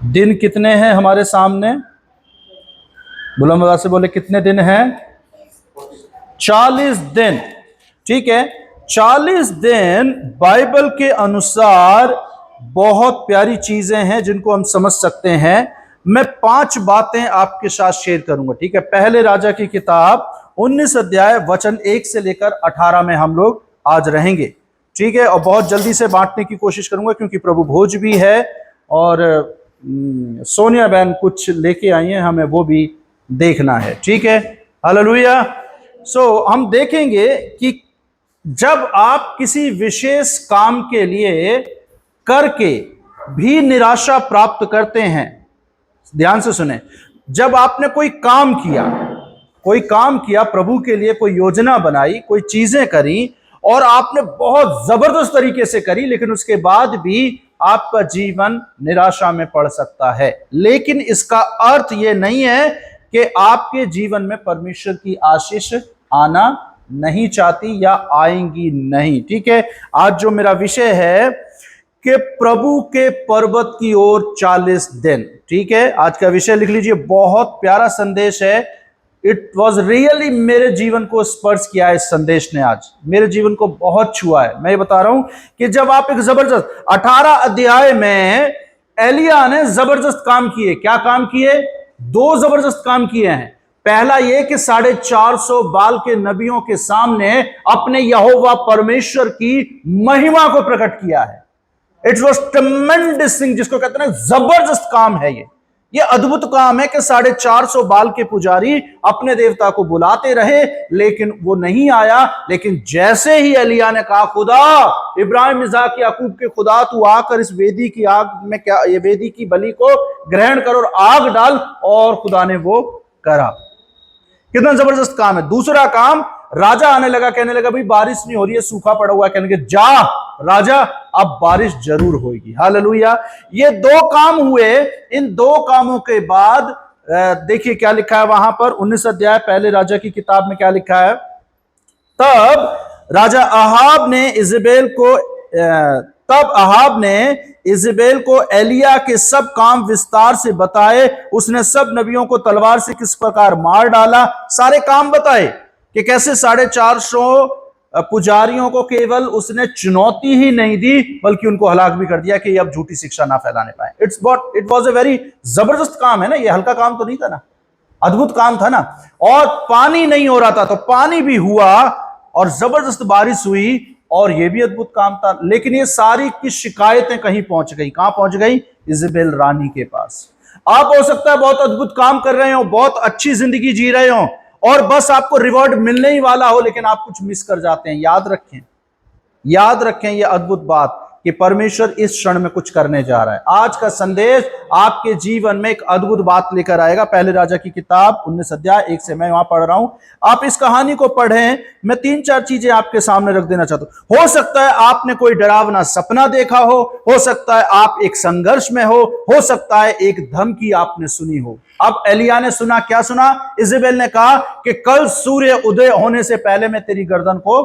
दिन कितने हैं हमारे सामने? बुलंद आवाज से बोले, कितने दिन हैं? 40 दिन। ठीक है, 40 दिन बाइबल के अनुसार बहुत प्यारी चीजें हैं जिनको हम समझ सकते हैं। मैं 5 बातें आपके साथ शेयर करूंगा। ठीक है, पहले राजा की किताब 19 अध्याय वचन 1 से लेकर 18 में हम लोग आज रहेंगे। ठीक है, और बहुत जल्दी से बांटने की कोशिश करूंगा क्योंकि प्रभु भोज भी है और सोनिया बहन कुछ लेके आई हैं, हमें वो भी देखना है। ठीक है, हालेलुया। सो हम देखेंगे कि जब आप किसी विशेष काम के लिए करके भी निराशा प्राप्त करते हैं, ध्यान से सुने, जब आपने कोई काम किया प्रभु के लिए, कोई योजना बनाई, कोई चीजें करी और आपने बहुत जबरदस्त तरीके से करी, लेकिन उसके बाद भी आपका जीवन निराशा में पड़ सकता है। लेकिन इसका अर्थ यह नहीं है कि आपके जीवन में परमेश्वर की आशीष आना नहीं चाहती या आएंगी नहीं। ठीक है, आज जो मेरा विषय है कि प्रभु के पर्वत की ओर 40 दिन। ठीक है, आज का विषय लिख लीजिए, बहुत प्यारा संदेश है। इट वॉज रियली, मेरे जीवन को स्पर्श किया है इस संदेश ने, आज मेरे जीवन को बहुत छुआ है। मैं ये बता रहा हूं कि जब आप एक जबरदस्त 18 अध्याय में एलिया ने जबरदस्त काम किए। क्या काम किए? 2 जबरदस्त काम किए हैं। पहला यह कि 450 बाल के नबियों के सामने अपने यहोवा परमेश्वर की महिमा को प्रकट किया है। इट वॉज ट्रेमेंडस थिंग, जिसको कहते हैं जबरदस्त काम है। ये अद्भुत काम है कि 450 बाल के पुजारी अपने देवता को बुलाते रहे, लेकिन वो नहीं आया। लेकिन जैसे ही एलिया ने कहा, खुदा इब्राहिम, इसहाक, याकूब के खुदा, तू आकर इस वेदी की आग में, क्या ये वेदी की बलि को ग्रहण कर और आग डाल, और खुदा ने वो करा। कितना जबरदस्त काम है। दूसरा काम, राजा आने लगा, कहने लगा भाई बारिश नहीं हो रही है, सूखा पड़ा हुआ है। कहने लगे, जा राजा, अब बारिश जरूर होगी। हालेलुया। ये 2 काम हुए। इन 2 कामों के बाद देखिए क्या लिखा है वहां पर 19 अध्याय पहले राजा की किताब में क्या लिखा है। तब अहाब ने इजेबेल को एलिया के सब काम विस्तार से बताए। उसने सब नबियों को तलवार से किस प्रकार मार डाला, सारे काम बताए कि कैसे 450 पुजारियों को केवल उसने चुनौती ही नहीं दी, बल्कि उनको हलाक भी कर दिया कि अब झूठी शिक्षा ना फैलाने पाए। इट वॉज ए वेरी जबरदस्त काम है ना, ये हल्का काम तो नहीं था ना, अद्भुत काम था ना। और पानी नहीं हो रहा था तो पानी भी हुआ और जबरदस्त बारिश हुई, और यह भी अद्भुत काम था। लेकिन ये सारी की शिकायतें कहीं पहुंच गई। कहां पहुंच गई? इजेबेल रानी के पास। आप हो सकता है बहुत अद्भुत काम कर रहे हो, बहुत अच्छी जिंदगी जी रहे हो, और बस आपको रिवॉर्ड मिलने ही वाला हो, लेकिन आप कुछ मिस कर जाते हैं। याद रखें ये अद्भुत बात कि परमेश्वर इस क्षण में कुछ करने जा रहा है। आज का संदेश आपके जीवन में एक अद्भुत बात लेकर आएगा। पहले राजा की किताब 19 अध्याय 1 से मैं वहां पढ़ रहा हूं, आप इस कहानी को पढ़ें। मैं 3-4 चीजें आपके सामने रख देना चाहता हूं। हो सकता है आपने कोई डरावना सपना देखा हो सकता है आप एक संघर्ष में हो सकता है एक धमकी आपने सुनी हो। अब एलिया ने सुना, क्या सुना? इजेबेल ने कहा कि कल सूर्य उदय होने से पहले मैं तेरी गर्दन को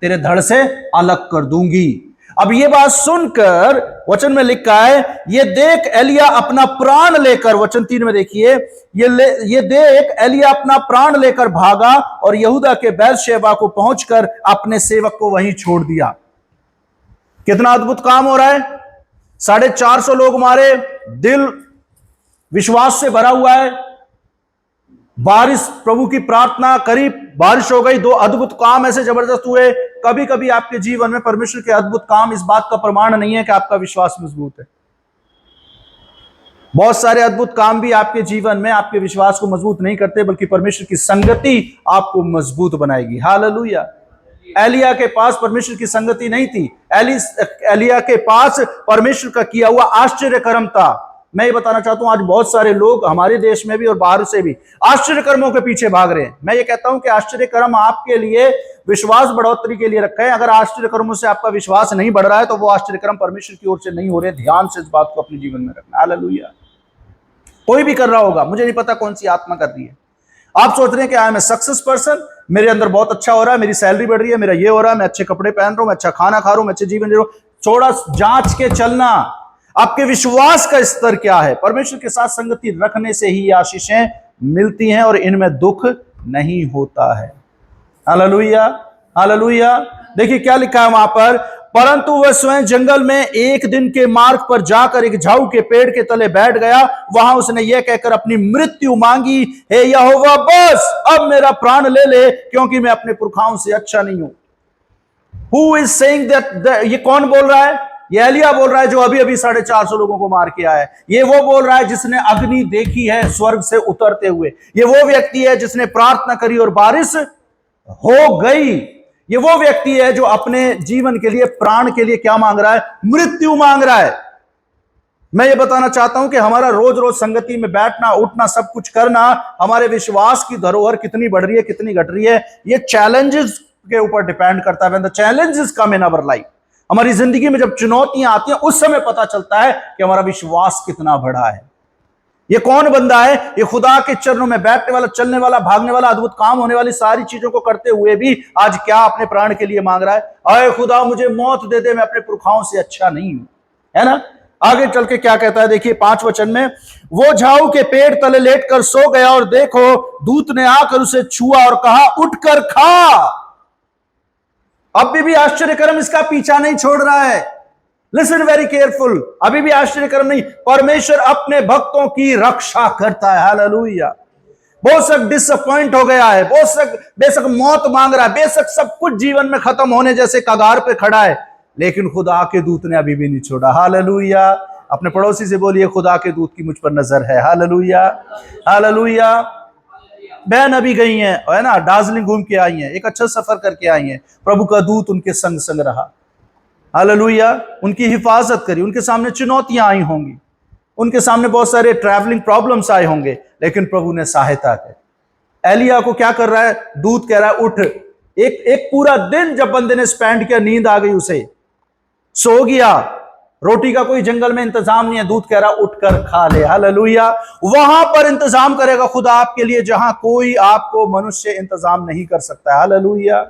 तेरे धड़ से अलग कर दूंगी। अब ये बात सुनकर वचन में लिखा है, ये देख एलिया अपना प्राण लेकर, वचन 3 में देखिए, ये देख एलिया अपना प्राण लेकर भागा और यहूदा के बैतशेबा को पहुंचकर अपने सेवक को वहीं छोड़ दिया। कितना अद्भुत काम हो रहा है। 450 लोग मारे, दिल विश्वास से भरा हुआ है। बारिश, प्रभु की प्रार्थना करी, बारिश हो गई। 2 अद्भुत काम ऐसे जबरदस्त हुए। कभी कभी आपके जीवन में परमेश्वर के अद्भुत काम इस बात का प्रमाण नहीं है कि आपका विश्वास मजबूत है। बहुत सारे अद्भुत काम भी आपके जीवन में आपके विश्वास को मजबूत नहीं करते, बल्कि परमेश्वर की संगति आपको मजबूत बनाएगी। हालेलुया। एलिया के पास परमेश्वर की संगति नहीं थी। एलिया के पास परमेश्वर का किया हुआ आश्चर्य कर्म था। मैं ये बताना चाहता हूं, आज बहुत सारे लोग हमारे देश में भी और बाहर से भी आश्चर्य कर्मों के पीछे भाग रहे हैं। मैं ये कहता हूं कि आश्चर्य कर्म आपके लिए विश्वास बढ़ोतरी के लिए रखा है। अगर आश्चर्य कर्मों से आपका विश्वास नहीं बढ़ रहा है तो वो आश्चर्य कर्म परमेश्वर की ओर से नहीं हो रहे। ध्यान से इस बात को अपने जीवन में रखना। हालेलुया। कोई भी कर रहा होगा, मुझे नहीं पता कौन सी आत्मा कर रही है। आप सोच रहे हैं कि I am a success person, मेरे अंदर बहुत अच्छा हो रहा है, मेरी सैलरी बढ़ रही है, मेरा ये हो रहा है, मैं अच्छे कपड़े पहन रहा हूं, मैं अच्छा खाना खा रहा हूं, मैं अच्छे जीवन जी रहा हूं। थोड़ा जांच के चलना। आपके विश्वास का स्तर क्या है। परमेश्वर के साथ संगति रखने से ही आशीषें मिलती हैं और इनमें दुख नहीं होता है। Hallelujah, hallelujah. देखिए क्या लिखा है वहां पर, परंतु वह स्वयं जंगल में एक दिन के मार्ग पर जाकर एक झाऊ के पेड़ के तले बैठ गया। वहां उसने यह कहकर अपनी मृत्यु मांगी, हे यहोवा, बस अब मेरा प्राण ले ले, क्योंकि मैं अपने पुरखाओं से अच्छा नहीं हूं। Who is saying that? ये कौन बोल रहा है? ये एलिया बोल रहा है, जो अभी अभी 450 लोगों को मार के आया है। ये वो बोल रहा है जिसने अग्नि देखी है स्वर्ग से उतरते हुए। ये वो व्यक्ति है जिसने प्रार्थना करी और बारिश हो गई। ये वो व्यक्ति है जो अपने जीवन के लिए, प्राण के लिए क्या मांग रहा है? मृत्यु मांग रहा है। मैं ये बताना चाहता हूं कि हमारा रोज रोज संगति में बैठना, उठना, सब कुछ करना, हमारे विश्वास की धरोहर कितनी बढ़ रही है, कितनी घट रही है, ये चैलेंजेस के ऊपर डिपेंड करता है। When the challenges come in our life, हमारी जिंदगी में जब चुनौतियां आती हैं, उस समय पता चलता है कि हमारा विश्वास कितना बढ़ा है। ये कौन बंदा है? ये खुदा के चरणों में बैठने वाला, चलने वाला, भागने वाला, अद्भुत काम होने वाली सारी चीजों को करते हुए भी आज क्या अपने प्राण के लिए मांग रहा है? अरे खुदा मुझे मौत दे दे, मैं अपने पुरखाओं से अच्छा नहीं हूं, है ना। आगे चल के क्या कहता है, देखिए 5 वचन में, वो झाऊ के पेड़ तले लेटकर सो गया और देखो दूत ने आकर उसे छुआ और कहा, उठकर खा। अभी भी आश्चर्यकर्म इसका पीछा नहीं छोड़ रहा है। लिसन वेरी केयरफुल, अभी भी आश्चर्यकर्म नहीं, परमेश्वर अपने भक्तों की रक्षा करता है। हालेलुया। बेशक डिसअपॉइंट हो गया है, बेशक मौत मांग रहा है, बेशक सब कुछ जीवन में खत्म होने जैसे कगार पे खड़ा है, लेकिन खुदा के दूत ने अभी भी नहीं छोड़ा। हालेलुया। अपने पड़ोसी से बोलिए, खुदा के दूत की मुझ पर नजर है। Hallelujah, hallelujah. बहन अभी गई हैं, है ना, दार्जिलिंग घूम के आई हैं, एक अच्छा सफर करके आई हैं, प्रभु का दूत उनके संग संग रहा। हालेलुया। उनकी हिफाजत करी। उनके सामने चुनौतियां आई होंगी, उनके सामने बहुत सारे ट्रैवलिंग प्रॉब्लम्स आए होंगे, लेकिन प्रभु ने सहायता की। एलिया को क्या कर रहा है? दूत कह रहा है उठ। एक पूरा दिन जब बंदे ने स्पेंड किया, नींद आ गई उसे, सो गया, रोटी का कोई जंगल में इंतजाम नहीं है, दूत कह रहा उठकर खा ले। हालेलुया। वहां पर इंतजाम करेगा खुदा आपके लिए जहां कोई आपको मनुष्य इंतजाम नहीं कर सकता है। हालेलुया।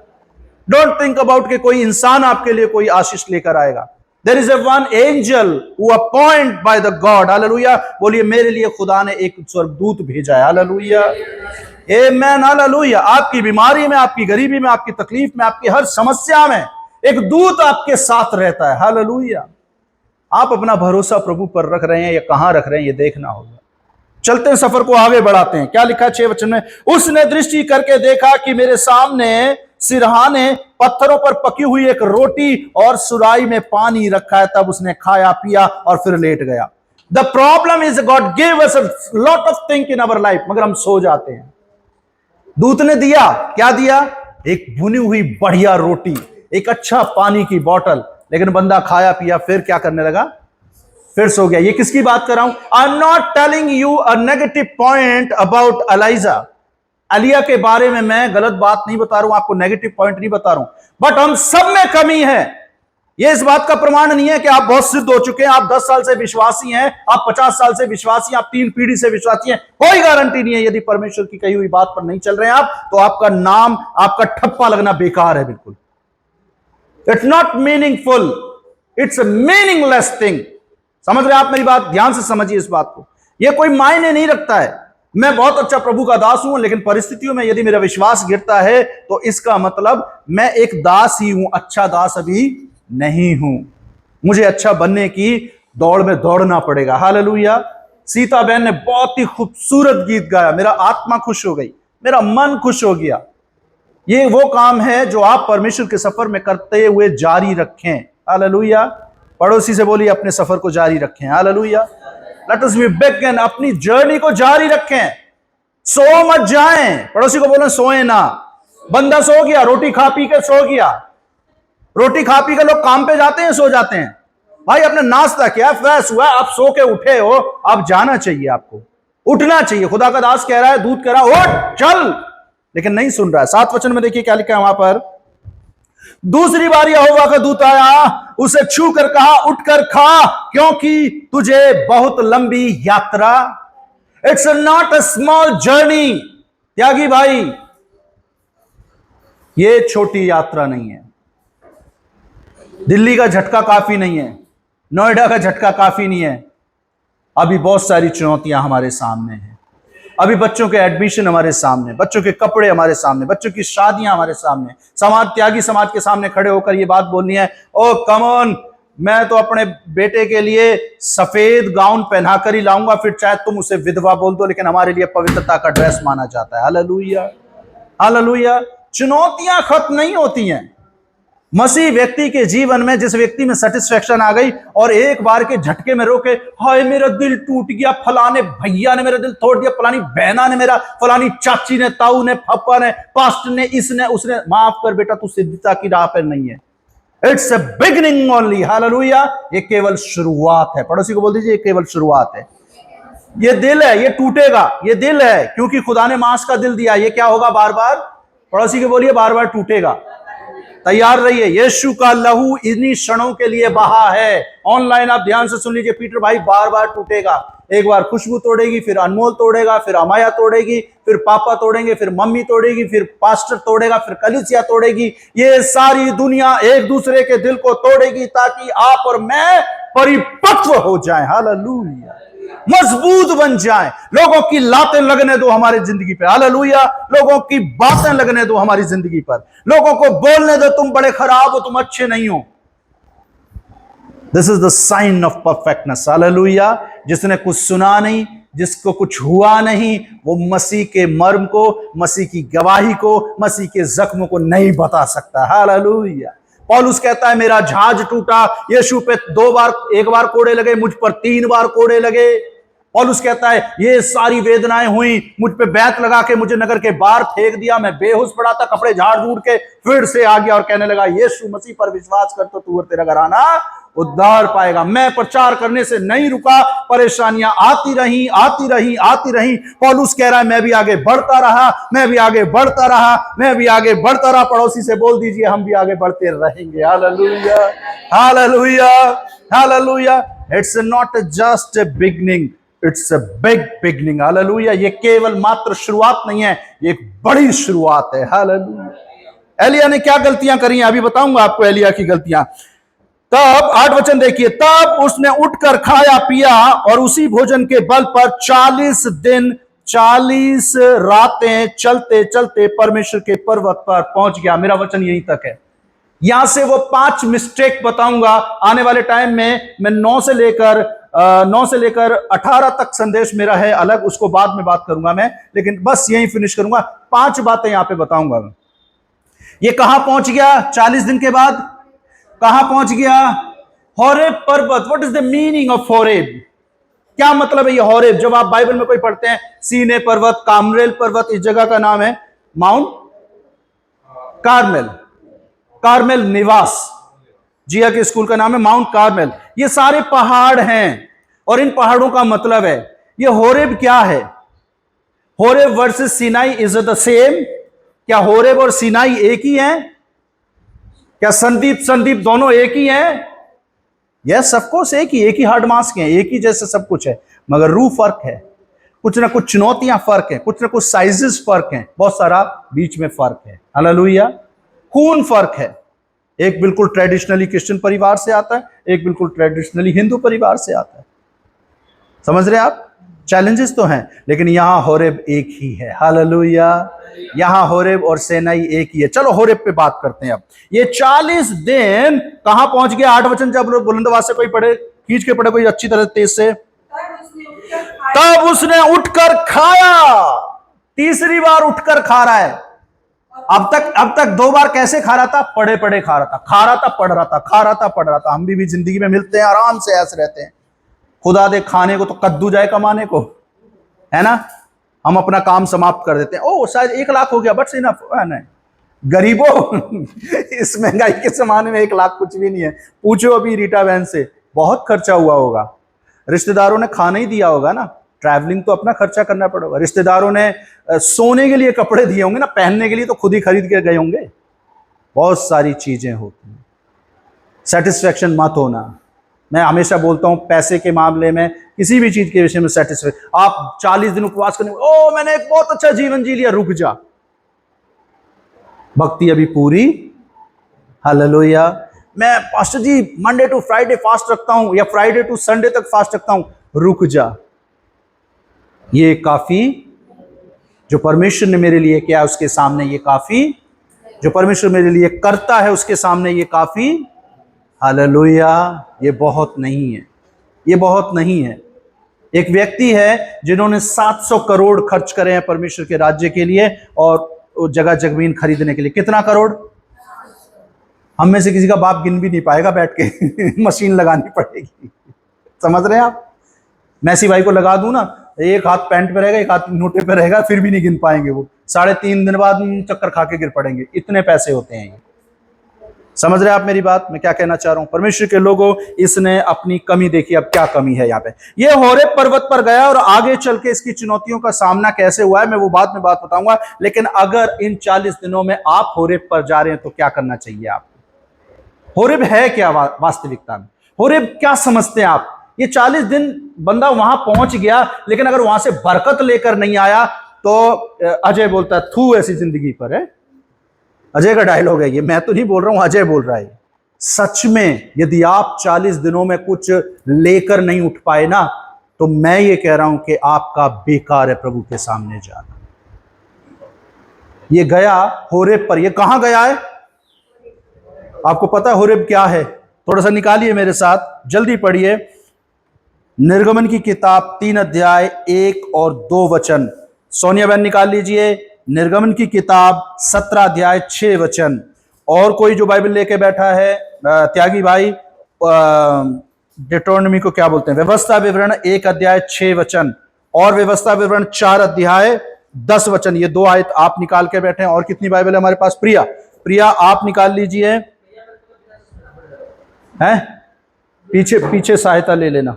डोंट थिंक अबाउट कि कोई इंसान आपके लिए कोई आशीष लेकर आएगा। There is a one angel who appoint by the God. हालेलुया। बोलिए, मेरे लिए खुदा ने एक स्वर्गदूत भेजा है। हालेलुया, आमेन, हालेलुया। आपकी बीमारी में, आपकी गरीबी में, आपकी तकलीफ में, आपकी हर समस्या में एक दूत आपके साथ रहता है। हालेलुया। आप अपना भरोसा प्रभु पर रख रहे हैं या कहां रख रहे हैं, ये देखना होगा। चलते हैं, सफर को आगे बढ़ाते हैं। क्या लिखा है 6 वचन में, उसने दृष्टि करके देखा कि मेरे सामने सिरहाने पत्थरों पर पकी हुई एक रोटी और सुराई में पानी रखा है। तब उसने खाया पिया और फिर लेट गया। The problem is God give us a lot of thing in our life, मगर हम सो जाते हैं। दूत ने दिया, क्या दिया? एक भुनी हुई बढ़िया रोटी, एक अच्छा पानी की बोतल, लेकिन बंदा खाया पिया, फिर क्या करने लगा? फिर सो गया। ये किसकी बात कर रहा हूं? I am not telling you a negative point about Elijah. एलिया के बारे में मैं गलत बात नहीं बता रहा हूं, आपको नेगेटिव पॉइंट नहीं बता रहा हूं, बट हम सब में कमी है। ये इस बात का प्रमाण नहीं है कि आप बहुत सिद्ध हो चुके हैं, आप 10 साल से विश्वासी हैं, आप 50 साल से विश्वासी हैं, आप 3 पीढ़ी से विश्वासी हैं। कोई गारंटी नहीं है। यदि परमेश्वर की कही हुई बात पर नहीं चल रहे हैं आप, तो आपका नाम, आपका ठप्पा लगना बेकार है। बिल्कुल, it's not meaningful, it's a meaningless thing. समझ रहे हैं आप मेरी बात? ध्यान से समझिए इस बात को। यह कोई मायने नहीं रखता है। मैं बहुत अच्छा प्रभु का दास हूं, लेकिन परिस्थितियों में यदि मेरा विश्वास गिरता है, तो इसका मतलब मैं एक दास ही हूं, अच्छा दास अभी नहीं हूं। मुझे अच्छा बनने की दौड़ में दौड़ना पड़ेगा। हालेलुया। सीता बहन ने बहुत ही खूबसूरत गीत गाया, मेरा आत्मा खुश हो गई, मेरा मन खुश हो गया। ये वो काम है जो आप परमेश्वर के सफर में करते हुए जारी रखें। हालेलुया। पड़ोसी से बोलिए, अपने सफर को जारी रखें। Hallelujah. Let us B begin, अपनी जर्नी को जारी रखें, सो मत जाएं। पड़ोसी को बोले सोए ना। बंदा सो गया, रोटी खा पी के सो गया। रोटी खा पी के लोग काम पे जाते हैं, सो जाते हैं। भाई आपने नाश्ता किया, फ्रेश हुआ, आप सो के उठे हो, आप जाना चाहिए, आपको उठना चाहिए। खुदा का दास कह रहा है, दूत कह रहा है उठ चल, लेकिन नहीं सुन रहा है। 7 वचन में देखिए क्या लिखा है वहां पर, दूसरी बार यहोवा का दूत आया, उसे छू कर कहा, उठकर खा, क्योंकि तुझे बहुत लंबी यात्रा। It's not a small journey. Tyagi भाई, ये छोटी यात्रा नहीं है। दिल्ली का झटका काफी नहीं है, नोएडा का झटका काफी नहीं है, अभी बहुत सारी चुनौतियां हमारे सामने हैं। अभी बच्चों के एडमिशन हमारे सामने, बच्चों के कपड़े हमारे सामने, बच्चों की शादियां हमारे सामने। समाज त्यागी समाज के सामने खड़े होकर ये बात बोलनी है, ओ कम ऑन, मैं तो अपने बेटे के लिए सफेद गाउन पहनाकर ही लाऊंगा, फिर चाहे तुम उसे विधवा बोल दो, लेकिन हमारे लिए पवित्रता का ड्रेस माना जाता है। Hallelujah, hallelujah. चुनौतियां खत्म नहीं होती हैं। मसीह व्यक्ति के जीवन में, जिस व्यक्ति में सेटिस्फेक्शन आ गई और एक बार के झटके में रोके, हाय मेरा दिल टूट गया, फलाने भैया ने मेरा दिल तोड़ दिया, फलानी बहना ने मेरा, फलानी चाची ने, ताऊ ने, पापा ने, पास्टर ने, इसने उसने, माफ कर बेटा, तू सिद्धता की राह पर नहीं है। It's a beginning only. Hallelujah. ये केवल शुरुआत है। पड़ोसी को बोल दीजिए, ये केवल शुरुआत है। ये दिल है, ये टूटेगा, ये दिल है, क्योंकि खुदा ने मांस का दिल दिया। ये क्या होगा? बार बार, पड़ोसी के बोलिए, बार बार टूटेगा। तैयार रहिए, यीशु का लहू इन्हीं क्षणों के लिए बहा है। ऑनलाइन आप ध्यान से सुन लीजिए, पीटर भाई, बार बार टूटेगा। एक बार खुशबू तोड़ेगी, फिर अनमोल तोड़ेगा, फिर अमाया तोड़ेगी, फिर पापा तोड़ेंगे, फिर मम्मी तोड़ेगी, फिर पास्टर तोड़ेगा, फिर कलीसिया तोड़ेगी। ये सारी दुनिया एक दूसरे के दिल को तोड़ेगी ताकि आप और मैं परिपक्व हो जाएं। हालेलुया, मजबूत बन जाएं। लोगों की लातें लगने दो हमारी जिंदगी पे। हालेलुया। लोगों की बातें लगने दो हमारी जिंदगी पर। लोगों को बोलने दो, तुम बड़े खराब हो, तुम अच्छे नहीं हो। This is the sign of perfectness. हालेलुया। जिसने कुछ सुना नहीं, जिसको कुछ हुआ नहीं, वो मसीह के मर्म को, मसीह की गवाही को, मसीह के जख्मों को नहीं बता सकता। हालेलुया। पौलुस कहता है, मेरा जहाज टूटा, यीशु पे 2 बार, 1 बार कोड़े लगे, मुझ पर 3 बार कोड़े लगे। पौलुस कहता है, ये सारी वेदनाएं हुई, मुझ पे बैत लगा के मुझे नगर के बाहर फेंक दिया, मैं बेहोश पड़ा था, कपड़े झाड़ झूड़ के फिर से आ गया और कहने लगा, यीशु मसीह पर विश्वास कर तो तू और तेरा घराना उद्धार पाएगा। मैं प्रचार करने से नहीं रुका, परेशानियां आती रही, आती रही, आती रही। पौलुस कह रहा है, मैं भी आगे बढ़ता रहा, मैं भी आगे बढ़ता रहा, मैं भी आगे बढ़ता रहा। पड़ोसी से बोल दीजिए, हम भी आगे बढ़ते रहेंगे। Hallelujah, hallelujah, hallelujah. It's not just a beginning, it's a big beginning. Hallelujah. ये केवल मात्र शुरुआत नहीं है, ये एक बड़ी शुरुआत है। हालेलुया। एलिया ने क्या गलतियां करी हैं, अभी बताऊंगा आपको एलिया की गलतियां। तब 8 वचन देखिए, तब उसने उठकर खाया पिया और उसी भोजन के बल पर 40 दिन 40 रातें चलते चलते परमेश्वर के पर्वत पर पहुंच गया। मेरा वचन यहीं तक है। यहां से वो 5 मिस्टेक बताऊंगा आने वाले टाइम में। मैं 9 से लेकर 18 तक संदेश मेरा है अलग, उसको बाद में बात करूंगा मैं, लेकिन बस यहीं फिनिश करूंगा। 5 बातें यहां पे बताऊंगा। ये कहां पहुंच गया 40 दिन के बाद? कहां पहुंच गया? होरेब पर्वत। What is the meaning of Horeb? क्या मतलब है ये होरेब? जब आप बाइबल में कोई पढ़ते हैं, सीने पर्वत, कार्मेल पर्वत, इस जगह का नाम है माउंट कार्मेल, कार्मेल निवास। जिया के स्कूल का नाम है माउंट कार्मेल। ये सारे पहाड़ हैं और इन पहाड़ों का मतलब है, ये होरेब क्या है? Horeb versus Sinai, is it the same? क्या होरेब और सिनाई एक ही हैं? क्या संदीप दोनों एक ही हैं? यस ऑफ कोर्स एक ही हार्ड मास के हैं, एक ही जैसे सब कुछ है, मगर रूह फर्क है। कुछ ना कुछ चुनौतियां फर्क है, कुछ ना कुछ साइजेस फर्क हैं, बहुत सारा बीच में फर्क है। हालेलुया। खून फर्क है, एक बिल्कुल ट्रेडिशनली क्रिश्चियन परिवार से आता है, एक बिल्कुल ट्रेडिशनली हिंदू परिवार से आता है। समझ रहे हैं आप? चैलेंजेस तो हैं, लेकिन यहां होरेब एक ही है। हालेलुया। यहां होरेब और सेनाई एक ही है। चलो होरेब पे बात करते हैं अब। ये 40 दिन कहां पहुंच गया? 8 वचन जब बुलंद आवाज से कोई पढ़े, खींच के पढ़े कोई अच्छी तरह तेज से। तब उसने उठकर खाया। तीसरी बार उठकर खा रहा है। अब तक 2 बार कैसे खा रहा था? पढ़े पढ़े खा रहा था, खा रहा था, पढ़ रहा था, खा रहा था, पढ़ रहा था। हम भी जिंदगी में मिलते हैं, आराम से ऐसे रहते हैं। खुदा दे खाने को तो कद्दू जाए कमाने को, है ना? हम अपना काम समाप्त कर देते हैं। ओ शायद 1 लाख हो गया, बट इनफ है ना? गरीबों इस महंगाई के जमाने में 1 लाख कुछ भी नहीं है। पूछो अभी रीटा बहन से, बहुत खर्चा हुआ होगा। रिश्तेदारों ने खाना ही दिया होगा ना, ट्रैवलिंग तो अपना खर्चा करना पड़ेगा। रिश्तेदारों ने सोने के लिए कपड़े दिए होंगे ना, पहनने के लिए तो खुद ही खरीद के गए होंगे। बहुत सारी चीजें होती हैं। सेटिस्फेक्शन मत होना। मैं हमेशा बोलता हूं, पैसे के मामले में, किसी भी चीज के विषय में सेटिस्फेक्शन। आप 40 दिन उपवास करने, ओ मैंने एक बहुत अच्छा जीवन जी लिया, रुक जा, भक्ति अभी पूरी। हालेलुया। मैं pastor ji Monday to Friday fast रखता हूं या फ्राइडे टू संडे तक फास्ट रखता हूं। रुक जा, ये काफी जो परमेश्वर ने मेरे लिए किया उसके सामने ये काफी, जो परमेश्वर मेरे लिए करता है उसके सामने ये काफी। हालेलुया। ये बहुत नहीं है, ये बहुत नहीं है। एक व्यक्ति है जिन्होंने 700 करोड़ खर्च करे हैं परमेश्वर के राज्य के लिए और जगह जमीन खरीदने के लिए। कितना करोड़? हम में से किसी का बाप गिन भी नहीं पाएगा बैठ के मशीन लगानी पड़ेगी। समझ रहे हैं आप? मैसी भाई को लगा दूं ना, एक हाथ पैंट पे रहेगा एक हाथ नोटे पे रहेगा, फिर भी नहीं गिन पाएंगे वो। 3.5 दिन बाद चक्कर खा के गिर पड़ेंगे, इतने पैसे होते हैं ये। समझ रहे हैं आप मेरी बात? मैं क्या कहना चाह रहा हूं? परमेश्वर के लोगों, इसने अपनी कमी देखी। अब क्या कमी है यहाँ पे? ये होरेब पर्वत पर गया और आगे चल के इसकी चुनौतियों का सामना कैसे हुआ है मैं वो बाद में बात बताऊंगा। लेकिन अगर इन 40 दिनों में आप होरेब पर जा रहे हैं तो क्या करना चाहिए आपको? होरेब है क्या वास्तविकता में? होरेब क्या समझते हैं आप? ये 40 दिन बंदा वहां पहुंच गया, लेकिन अगर वहां से बरकत लेकर नहीं आया तो अजय बोलता है थू ऐसी जिंदगी पर है। अजय का डायलॉग है ये, मैं तो नहीं बोल रहा हूं, अजय बोल रहा है। सच में यदि आप 40 दिनों में कुछ लेकर नहीं उठ पाए ना, तो मैं ये कह रहा हूं कि आपका बेकार है प्रभु के सामने जाना। ये गया होरेब पर। ये कहां गया है आपको पता है? होरेब क्या है? थोड़ा सा निकालिए मेरे साथ, जल्दी पढ़िए। निर्गमन की किताब 3 अध्याय 1 और 2 वचन। सोनिया बहन निकाल लीजिए। निर्गमन की किताब 17 अध्याय 6 वचन। और कोई जो बाइबल लेके बैठा है, त्यागी भाई, डिट्रोनॉमी को क्या बोलते हैं? व्यवस्था विवरण 1 अध्याय 6 वचन और व्यवस्था विवरण 4 अध्याय 10 वचन। ये 2 आयत आप निकाल के बैठे हैं। और कितनी बाइबल है हमारे पास? प्रिया, प्रिया आप निकाल लीजिए। हैं पीछे पीछे सहायता ले लेना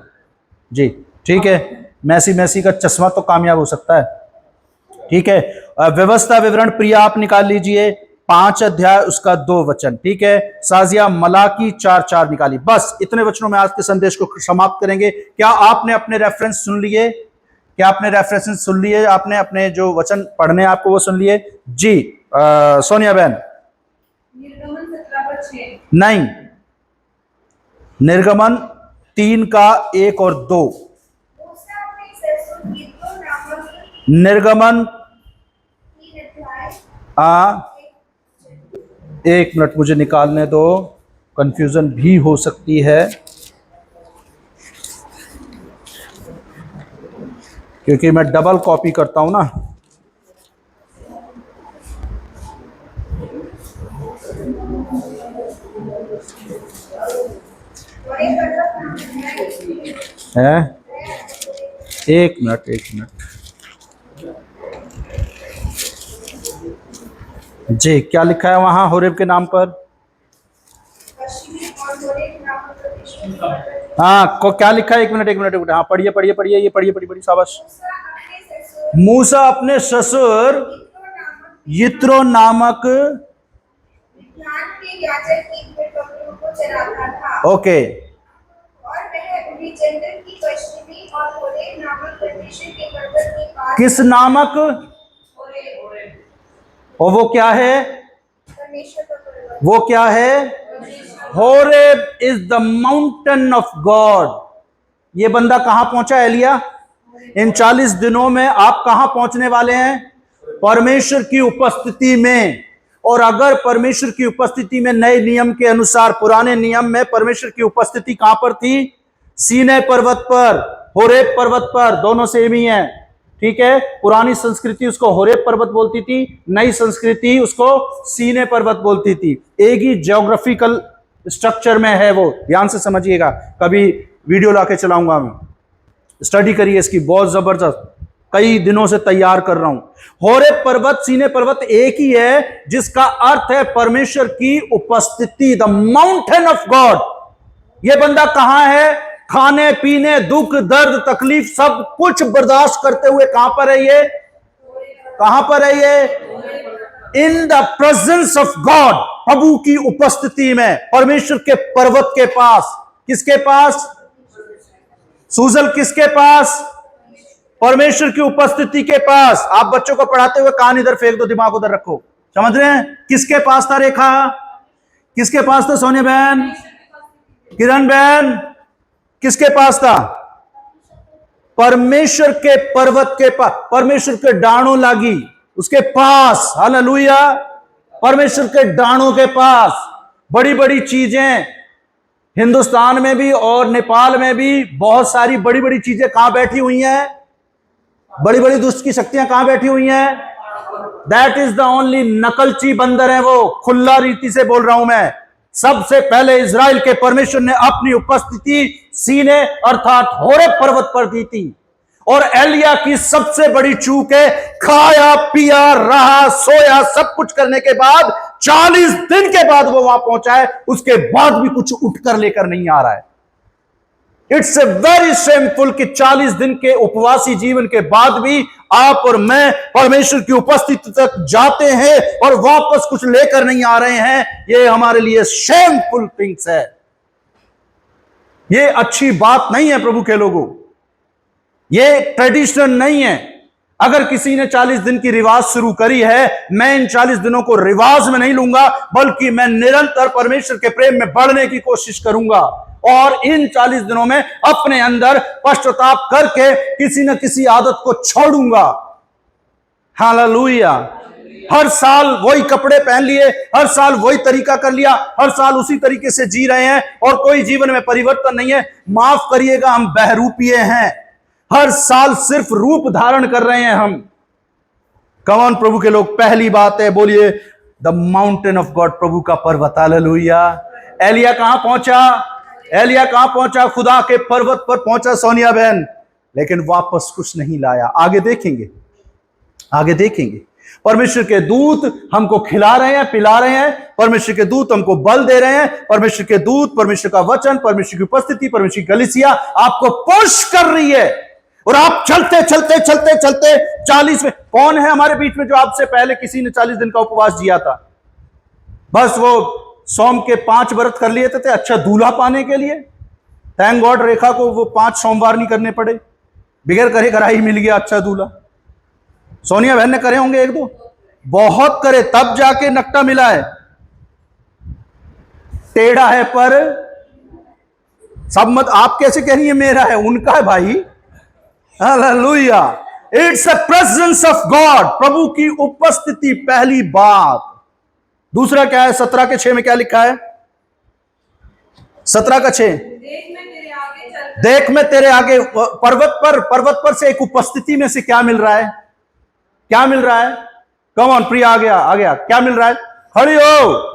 जी, ठीक है। मैसी का चश्मा तो कामयाब हो सकता है, ठीक है। व्यवस्था विवरण प्रिया आप निकाल लीजिए 5 अध्याय उसका 2 वचन, ठीक है। साजिया मलाकी 4:4 निकाली। बस इतने वचनों में आज के संदेश को समाप्त करेंगे। क्या आपने अपने रेफरेंस सुन लिए? क्या आपने रेफरेंस सुन लिए? आपने अपने जो वचन पढ़ने आपको वो सुन लिए जी? सोनिया बहन नहीं, निर्गमन 3 का 1 और 2। निर्गमन 1 मिनट मुझे निकालने दो, कंफ्यूजन भी हो सकती है क्योंकि मैं डबल कॉपी करता हूं ना। है 1 मिनट 1 मिनट जी। क्या लिखा है वहां होरेब के नाम पर? हाँ को क्या लिखा है? 1 मिनट 1 मिनट 1 मिनट। हाँ पढ़िए पढ़िए पढ़िए, ये पढ़िए पढ़िए पढ़िए, शाबाश। मूसा अपने ससुर यित्रो नामक ओके किस नामक? और वो क्या है? वो क्या है? Horeb is the mountain of God. ये बंदा कहां पहुंचा एलिया? इन 40 दिनों में आप कहां पहुंचने वाले हैं? परमेश्वर की उपस्थिति में। और अगर परमेश्वर की उपस्थिति में, नए नियम के अनुसार, पुराने नियम में परमेश्वर की उपस्थिति कहां पर थी? सीनै पर्वत पर, होरेब पर्वत पर, दोनों सेम ही है, ठीक है। पुरानी संस्कृति उसको होरेब पर्वत बोलती थी, नई संस्कृति उसको सीनै पर्वत बोलती थी। एक ही ज्योग्राफिकल स्ट्रक्चर में है वो, ध्यान से समझिएगा। कभी वीडियो लाके चलाऊंगा मैं, स्टडी करिए इसकी, बहुत जबरदस्त, कई दिनों से तैयार कर रहा हूं। होरेब पर्वत, सीनै पर्वत एक ही है, जिसका अर्थ है परमेश्वर की उपस्थिति, द माउंटेन ऑफ गॉड। ये बंदा कहां है? खाने पीने, दुख दर्द तकलीफ सब कुछ बर्दाश्त करते हुए कहां पर है ये? कहां पर है ये? In the presence of God, प्रभु की उपस्थिति में, परमेश्वर के पर्वत के पास। किसके पास? सूजल किसके पास? परमेश्वर की उपस्थिति के पास। आप बच्चों को पढ़ाते हुए कान इधर फेंक दो, दिमाग उधर रखो, समझ रहे हैं? किसके पास था रेखा? किसके पास था सोनिया बहन, किरण बहन? किसके पास था? परमेश्वर के पर्वत के पास, परमेश्वर के डाणों लागी उसके पास। हालेलुया। परमेश्वर के डाणों के पास बड़ी बड़ी चीजें, हिंदुस्तान में भी और नेपाल में भी बहुत सारी बड़ी बड़ी चीजें कहां बैठी हुई हैं? बड़ी बड़ी दुष्ट की शक्तियां कहां बैठी हुई हैं? दैट इज द ओनली नकलची बंदर है वो। खुला रीति से बोल रहा हूं मैं। सबसे पहले इजराइल के परमेश्वर ने अपनी उपस्थिति सीने अर्थात होरेब पर्वत पर दी थी। और एलिया की सबसे बड़ी चूक है, खाया पिया रहा सोया सब कुछ करने के बाद 40 दिन के बाद वो वहां पहुंचा है, उसके बाद भी कुछ उठकर लेकर नहीं आ रहा है। इट्स ए वेरी शेमफुल कि 40 दिन के उपवासी जीवन के बाद भी आप और मैं परमेश्वर की उपस्थिति तक जाते हैं और वापस कुछ लेकर नहीं आ रहे हैं। ये हमारे लिए शेमफुल थिंग्स है। ये अच्छी बात नहीं है प्रभु के लोगों। ये ट्रेडिशन नहीं है। अगर किसी ने 40 दिन की रिवाज शुरू करी है, मैं इन 40 दिनों को रिवाज में नहीं लूंगा, बल्कि मैं निरंतर परमेश्वर के प्रेम में बढ़ने की कोशिश करूंगा और इन 40 दिनों में अपने अंदर पश्चाताप करके किसी न किसी आदत को छोड़ूंगा। हालेलुया। हर साल वही कपड़े पहन लिए, हर साल वही तरीका कर लिया, हर साल उसी तरीके से जी रहे हैं और कोई जीवन में परिवर्तन नहीं है। माफ करिएगा, हम बहरूपिये हैं। हर साल सिर्फ रूप धारण कर रहे हैं हम। कौन प्रभु के लोग? पहली बात है, बोलिए द माउंटेन ऑफ गॉड, प्रभु का पर्वत। हालेलुया। एलिया कहां पहुंचा? एलिया कहां पहुंचा? खुदा के पर्वत पर पहुंचा सोनिया बहन, लेकिन वापस कुछ नहीं लाया। आगे देखेंगे, आगे देखेंगे। परमेश्वर के दूत हमको खिला रहे हैं, पिला रहे हैं। परमेश्वर के दूत हमको बल दे रहे हैं। परमेश्वर के दूत, परमेश्वर का वचन, परमेश्वर की उपस्थिति, परमेश्वर की कलीसिया आपको पुश कर रही है और आप चलते चलते चलते चलते 40 में। कौन है हमारे बीच में जो आपसे पहले किसी ने 40 दिन का उपवास जिया था? बस वो सोम के 5 व्रत कर लिए थे अच्छा दूल्हा पाने के लिए। थैंक गॉड रेखा को वो 5 सोमवार नहीं करने पड़े, बिगैर करे कराई मिल गया अच्छा दूल्हा। सोनिया बहन ने करे होंगे 1-2, बहुत करे तब जाके नकटा मिला है। टेढ़ा है पर सब मत, आप कैसे कह रही है मेरा है, उनका है भाई। Hallelujah. It's a presence of God, प्रभु की उपस्थिति पहली बात। दूसरा क्या है? 17:6 में क्या लिखा है? 17:6, देख मैं तेरे आगे पर्वत पर से एक उपस्थिति में से क्या मिल रहा है? क्या मिल रहा है? कम ऑन प्रिया, आ गया। क्या मिल रहा है? खड़ी हो।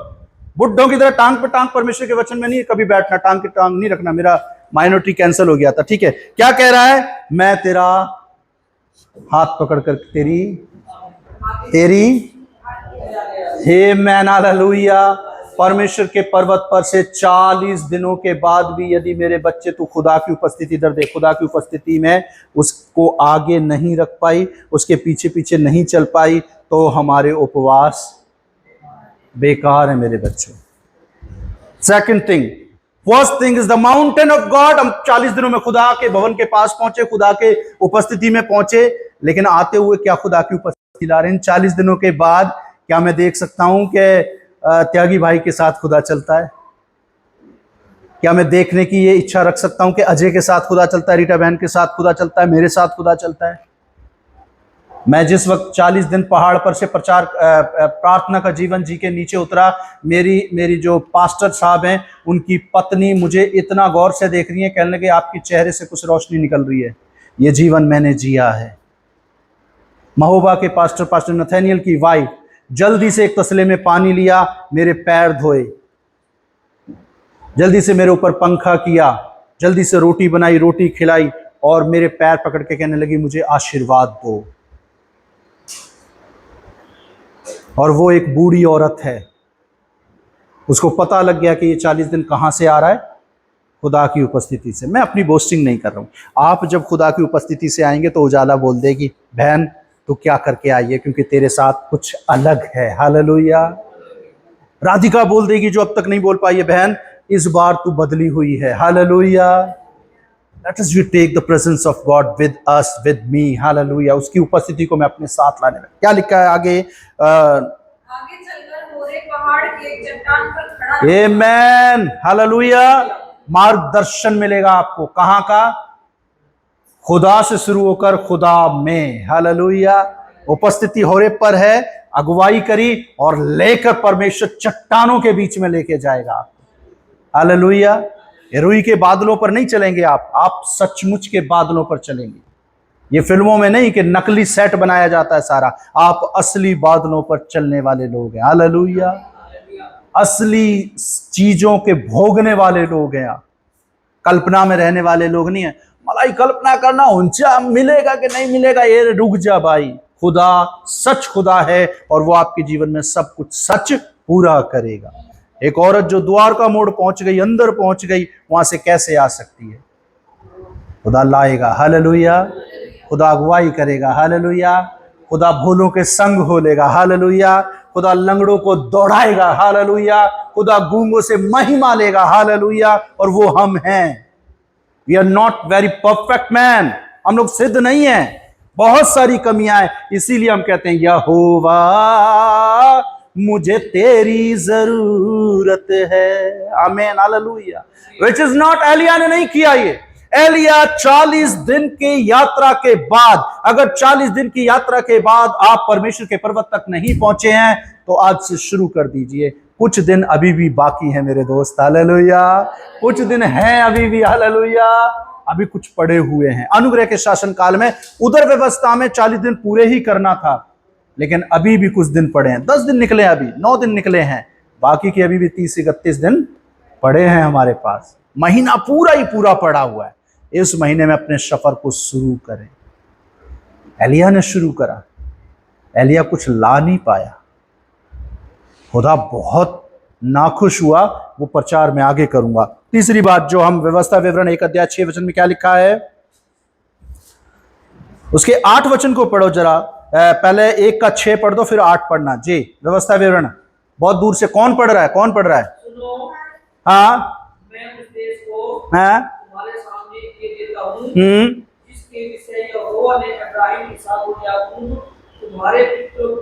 बुड्ढों की तरह टांग पे टांग परमेश्वर के वचन में नहीं कभी बैठना, टांग की टांग नहीं रखना। मेरा माइनॉरिटी कैंसिल हो गया था, ठीक है। क्या कह रहा है? मैं तेरा हाथ पकड़ कर तेरी हे मैन। हालेलुया। परमेश्वर के पर्वत पर से 40 दिनों के बाद भी यदि मेरे बच्चे तू खुदा की उपस्थिति दर दे, खुदा की उपस्थिति में उसको आगे नहीं रख पाई, उसके पीछे पीछे नहीं चल पाई, तो हमारे उपवास बेकार है मेरे बच्चों। Second thing, first thing is the mountain of God. हम 40 दिनों में खुदा के भवन के पास पहुंचे, खुदा के उपस्थिति में पहुंचे, लेकिन आते हुए क्या खुदा की उपस्थिति ला रहे हैं? 40 दिनों के बाद क्या मैं देख सकता हूं कि त्यागी भाई के साथ खुदा चलता है? क्या मैं देखने की ये इच्छा रख सकता हूं कि अजय के साथ खुदा चलता है, रीटा बहन के साथ खुदा चलता है, मेरे साथ खुदा चलता है? मैं जिस वक्त 40 दिन पहाड़ पर से प्रार्थना का जीवन जी के नीचे उतरा, मेरी जो पास्टर साहब हैं, उनकी पत्नी मुझे इतना गौर से देख रही है, कहने लगे आपके चेहरे से कुछ रोशनी निकल रही है, ये जीवन मैंने जिया है। महोबा के पास्टर नथानियल की वाइफ जल्दी से एक तसले में पानी लिया, मेरे पैर धोए, जल्दी से मेरे ऊपर पंखा किया, जल्दी से रोटी बनाई, रोटी खिलाई और मेरे पैर पकड़ के कहने लगी मुझे आशीर्वाद दो। और वो एक बूढ़ी औरत है, उसको पता लग गया कि ये 40 दिन कहां से आ रहा है? खुदा की उपस्थिति से। मैं अपनी बोस्टिंग नहीं कर रहा हूं। आप जब खुदा की उपस्थिति से आएंगे तो उजाला बोल देगी बहन तू क्या करके आई है, क्योंकि तेरे साथ कुछ अलग है। हालेलुया। राधिका बोल देगी जो अब तक नहीं बोल पाई है, बहन इस बार तू बदली हुई है। Hallelujah. Let us we take the presence of God with us, with me. Hallelujah. उसकी उपस्थिति को मैं अपने साथ लाने में। क्या लिखा है आगे? आगे चलकर होरेब पहाड़ की एक चट्टान पर खड़ा आमेन, हालेलुया। मार्गदर्शन मिलेगा आपको, कहां का? खुदा से शुरू होकर खुदा में, हालेलुया। उपस्थिति होरेब पर है, अगुवाई करी और लेकर परमेश्वर चट्टानों के बीच में लेके जाएगा आपको, हालेलुया। रुई के बादलों पर नहीं चलेंगे आप सचमुच के बादलों पर चलेंगे। ये फिल्मों में नहीं कि नकली सेट बनाया जाता है सारा, आप असली बादलों पर चलने वाले लोग हैं, हालेलुया। असली चीजों के भोगने वाले लोग हैं आप, कल्पना में रहने वाले लोग नहीं है। मलाई कल्पना करना ऊंचा मिलेगा कि नहीं मिलेगा, ये रुक जा भाई। खुदा सच खुदा है और वो आपके जीवन में सब कुछ सच पूरा करेगा। एक औरत जो द्वार का मोड़ पहुंच गई, अंदर पहुंच गई, वहां से कैसे आ सकती है? खुदा लाएगा, हालेलुया। खुदा अगुवाई करेगा, हालेलुया। खुदा भूलों के संग हो लेगा, हालेलुया। खुदा लंगड़ों को दौड़ाएगा, हालेलुया। खुदा गूंगों से महिमा लेगा, हालेलुया। और वो हम हैं। We are not very perfect man, हम लोग सिद्ध नहीं हैं, बहुत सारी कमियां हैं। इसीलिए हम कहते हैं यहोवा मुझे तेरी जरूरत है, आमीन, हालेलुया। विच इज नॉट, एलिया ने नहीं किया ये। एलिया 40 दिन की यात्रा के बाद, अगर 40 दिन की यात्रा के बाद आप परमेश्वर के पर्वत तक नहीं पहुंचे हैं तो आज से शुरू कर दीजिए। कुछ दिन अभी भी बाकी है मेरे दोस्त, हालेलुया। कुछ दिन हैं अभी भी, हालेलुया। अभी कुछ पड़े हुए हैं। अनुग्रह के शासन काल में उदर व्यवस्था में 40 दिन पूरे ही करना था, लेकिन अभी भी कुछ दिन पड़े हैं। 10 दिन निकले, अभी 9 दिन निकले हैं, बाकी के अभी भी 30-31 दिन पड़े हैं हमारे पास। महीना पूरा ही पूरा पड़ा हुआ है। इस महीने में अपने सफर को शुरू करें। एलिया ने शुरू करा, एलिया कुछ ला नहीं पाया, खुदा बहुत नाखुश हुआ। वो प्रचार में आगे करूंगा। तीसरी बात जो हम व्यवस्था विवरण 1 अध्याय 6 वचन में क्या लिखा है, उसके 8 वचन को पढ़ो जरा। पहले 1 का 6 पढ़ दो, फिर 8 पढ़ना जी। व्यवस्था विवरण बहुत दूर से कौन पढ़ रहा है? कौन पढ़ रहा है? हाँ, मैं उस देश को हाँ, तुम्हारे सामने ये देता हूँ जिसके विषय यहोवा ने इब्राहिम, इसहाक और याकूब तुम्हारे पितरों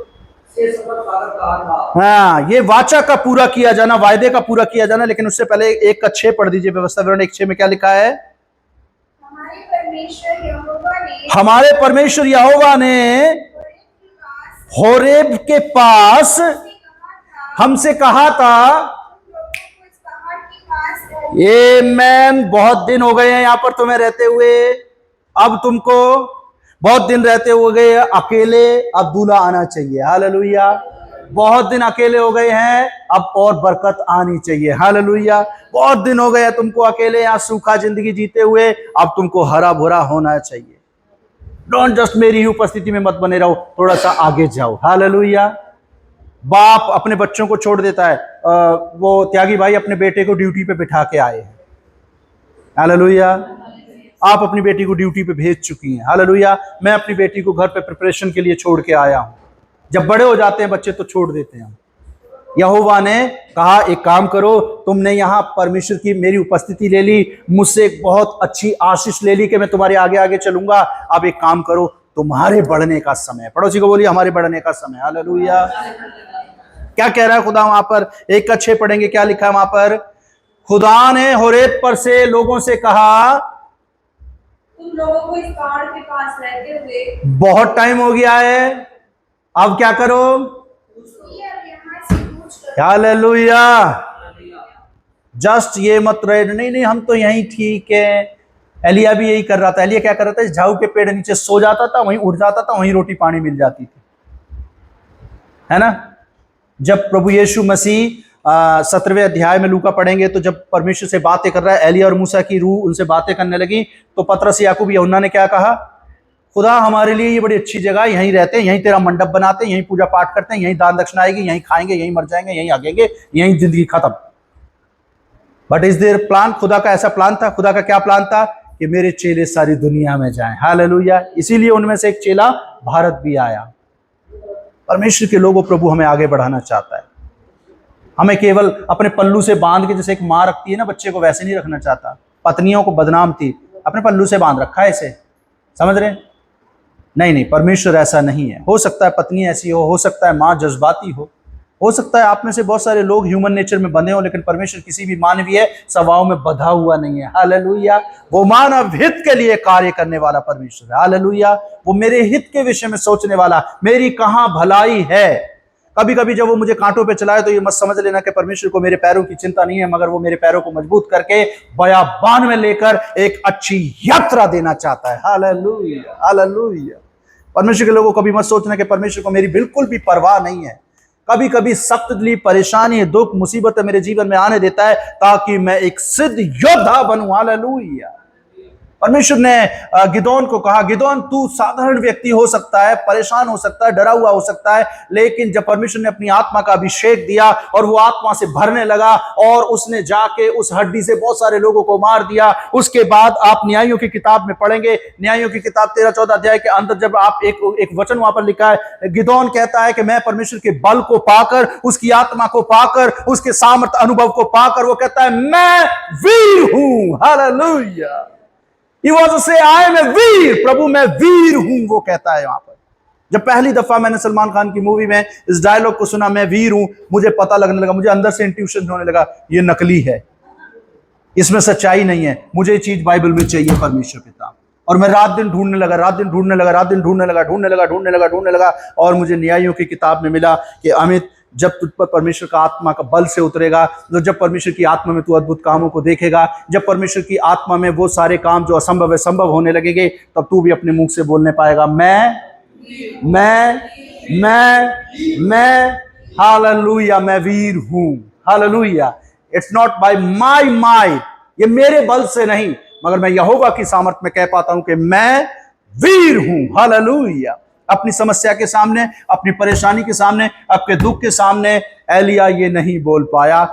से शपथ खाकर कहा था। हाँ, ये वाचा का पूरा किया जाना, वायदे का पूरा किया जाना। लेकिन उससे पहले 1 का 6 पढ़ दीजिए। व्यवस्था विवरण 1:6 में क्या लिखा है? हमारे परमेश्वर यहोवा ने होरेब के पास हमसे कहा था। ये मैन, बहुत दिन हो गए हैं यहां पर तुम्हें रहते हुए, अब तुमको बहुत दिन रहते हुए अकेले, अब दूल्हा आना चाहिए, हालेलुया। बहुत दिन अकेले हो गए हैं, अब और बरकत आनी चाहिए, हालेलुया। बहुत दिन हो गए तुमको अकेले यहां सूखा जिंदगी जीते हुए, अब तुमको हरा भरा होना चाहिए। डोंट जस्ट मेरी ही उपस्थिति में मत बने रहो, थोड़ा सा आगे जाओ, हालेलुया। बाप अपने बच्चों को छोड़ देता है। वो त्यागी भाई अपने बेटे को ड्यूटी पे बिठा के आए हैं, हालेलुया। आप अपनी बेटी को ड्यूटी पे भेज चुकी हैं, हालेलुया। मैं अपनी बेटी को घर पे प्रिपरेशन के लिए छोड़ के आया हूं। जब बड़े हो जाते हैं बच्चे तो छोड़ देते हैं। यहोवा ने कहा एक काम करो, तुमने यहाँ परमेश्वर की मेरी उपस्थिति ले ली, मुझसे एक बहुत अच्छी आशीष ले ली कि मैं तुम्हारे आगे आगे चलूंगा। अब एक काम करो, तुम्हारे बढ़ने का समय। पड़ोसी को बोलिए हमारे बढ़ने का समय, हालेलुया। क्या कह रहा है खुदा वहां पर? 1 का 6 पढ़ेंगे, क्या लिखा है वहां पर? खुदा ने होरेब पर से लोगों से कहा, तुम लोगों को इस पहाड़ के पास रहते हुए बहुत टाइम हो गया है, अब क्या करो? हालेलुया। जस्ट ये मत रहे, नहीं हम तो यहीं ठीक है। एलिया भी यही कर रहा था। एलिया क्या कर रहा था? झाऊ के पेड़ नीचे सो जाता था, वहीं उठ जाता था, वहीं रोटी पानी मिल जाती थी, है ना। जब प्रभु यीशु मसीह 17वें अध्याय में लूका पढ़ेंगे तो जब परमेश्वर से बातें कर रहा है, एलिया और मूसा की रूह उनसे बातें करने लगी, तो पतरस, याकूब, यूहन्ना ने क्या कहा? खुदा हमारे लिए ये बड़ी अच्छी जगह, यहीं रहते हैं, यहीं तेरा मंडप बनाते हैं, यहीं पूजा पाठ करते हैं, यहीं दान दक्षिणा आएगी, यहीं खाएंगे, यहीं मर जाएंगे, यहीं आगेंगे, यहीं जिंदगी खत्म। But is their plan? खुदा का ऐसा प्लान था। खुदा का क्या प्लान था? कि मेरे चेले सारी दुनिया में जाएं, हालेलुया। इसीलिए उनमें से एक चेला भारत भी आया। परमेश्वर के लोगों, प्रभु हमें आगे बढ़ाना चाहता है। हमें केवल अपने पल्लू से बांध के, जैसे एक माँ रखती है ना बच्चे को, वैसे नहीं रखना चाहता। पत्नियों को बदनाम थी, अपने पल्लू से बांध रखा है इसे, समझ रहे? नहीं, परमेश्वर ऐसा नहीं है। हो सकता है पत्नी ऐसी हो सकता है माँ जज्बाती हो, हो सकता है आप में से बहुत सारे लोग ह्यूमन नेचर में बंधे हो, लेकिन परमेश्वर किसी भी मानवीय स्वभाव में बंधा हुआ नहीं है। हालेलुया। वो मानव हित के लिए कार्य करने वाला परमेश्वर है। हालेलुया। वो मेरे हित के विषय में सोचने वाला, मेरी कहां भलाई है। कभी कभी जब वो मुझे कांटों पे चलाए तो ये मत समझ लेना कि परमेश्वर को मेरे पैरों की चिंता नहीं है, मगर वो मेरे पैरों को मजबूत करके बयाबान में लेकर एक अच्छी यात्रा देना चाहता है। Hallelujah, hallelujah. परमेश्वर के लोगों को कभी मत सोचना कि परमेश्वर को मेरी बिल्कुल भी परवाह नहीं है। कभी कभी सख्त तकलीफ, परेशानी, दुख, मुसीबत मेरे जीवन में आने देता है ताकि मैं एक सिद्ध योद्धा बनूं। हालेलुया। परमेश्वर ने गिदोन को कहा, गिदोन तू साधारण व्यक्ति हो सकता है, परेशान हो सकता है, डरा हुआ हो सकता है, लेकिन जब परमेश्वर ने अपनी आत्मा का अभिषेक दिया और वो आत्मा से भरने लगा और उसने जाके उस हड्डी से बहुत सारे लोगों को मार दिया। उसके बाद आप न्यायों की किताब में पढ़ेंगे, न्यायों की किताब 13-14 अध्याय के अंदर जब आप एक वचन वहां पर लिखा है, गिदोन कहता है कि मैं परमेश्वर के बल को पाकर, उसकी आत्मा को पाकर, उसके सामर्थ्य अनुभव को पाकर, वो कहता है मैं वीर हूं। Hallelujah. He was to say, I am a वीर, प्रभु मैं वीर हूं, वो कहता है वहां पर। जब पहली दफा मैंने सलमान खान की मूवी में इस डायलॉग को सुना, मैं वीर हूं, मुझे पता लगने लगा, मुझे अंदर से इंट्यूशन होने लगा, ये नकली है, इसमें सच्चाई नहीं है, मुझे ये चीज बाइबल में चाहिए परमेश्वर पिता। और मैं रात दिन ढूंढने लगा, रात दिन ढूंढने लगा, रात दिन ढूंढने लगा और मुझे न्यायों की किताब में मिला कि अमित, जब तुझ पर परमेश्वर का आत्मा का बल से उतरेगा, तो जब परमेश्वर की आत्मा में तू अद्भुत कामों को देखेगा, जब परमेश्वर की आत्मा में वो सारे काम जो असंभव है संभव होने लगेंगे, तब तू भी अपने मुंह से बोलने पाएगा मैं हालेलुया, मैं वीर हूं। हालेलुया। It's not by my might, ये मेरे बल से नहीं, मगर मैं यहोवा की सामर्थ में कह पाता हूं कि मैं वीर हूं। हालेलुया। अपनी समस्या के सामने, अपनी परेशानी के सामने, आपके दुख के सामने एलिया ये नहीं बोल पाया,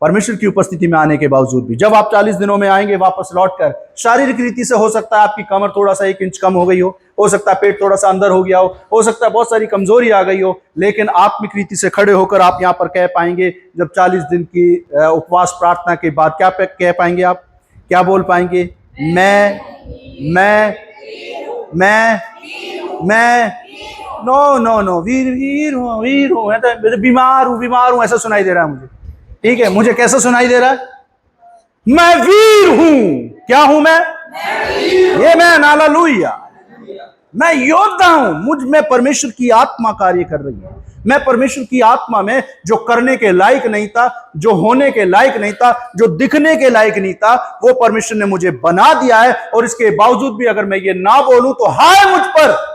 परमेश्वर की उपस्थिति में आने के बावजूद भी। जब आप 40 दिनों में आएंगे वापस लौटकर, शारीरिक रीति से हो सकता है आपकी कमर थोड़ा सा 1 इंच कम हो गई हो सकता है पेट थोड़ा सा अंदर हो गया हो सकता है बहुत सारी कमजोरी आ गई हो, लेकिन आत्मिक रीति से खड़े होकर आप यहां पर कह पाएंगे, जब 40 दिन की उपवास प्रार्थना के बाद क्या कह पाएंगे आप, क्या बोल पाएंगे? मैं नो वीर हूं, तो बीमार हूं ऐसा सुनाई दे रहा है मुझे। ठीक है, मुझे कैसा सुनाई दे रहा है? मैं वीर हूं। क्या हूं मैं? ये मैं, हालेलुया। मैं योद्धा हूं, मुझ में परमेश्वर की आत्मा कार्य कर रही है। मैं परमेश्वर की आत्मा में जो करने के लायक नहीं था, जो होने के लायक नहीं था, जो दिखने के लायक नहीं था, वो परमेश्वर ने मुझे बना दिया है। और इसके बावजूद भी अगर मैं ये ना बोलूं तो हाय मुझ पर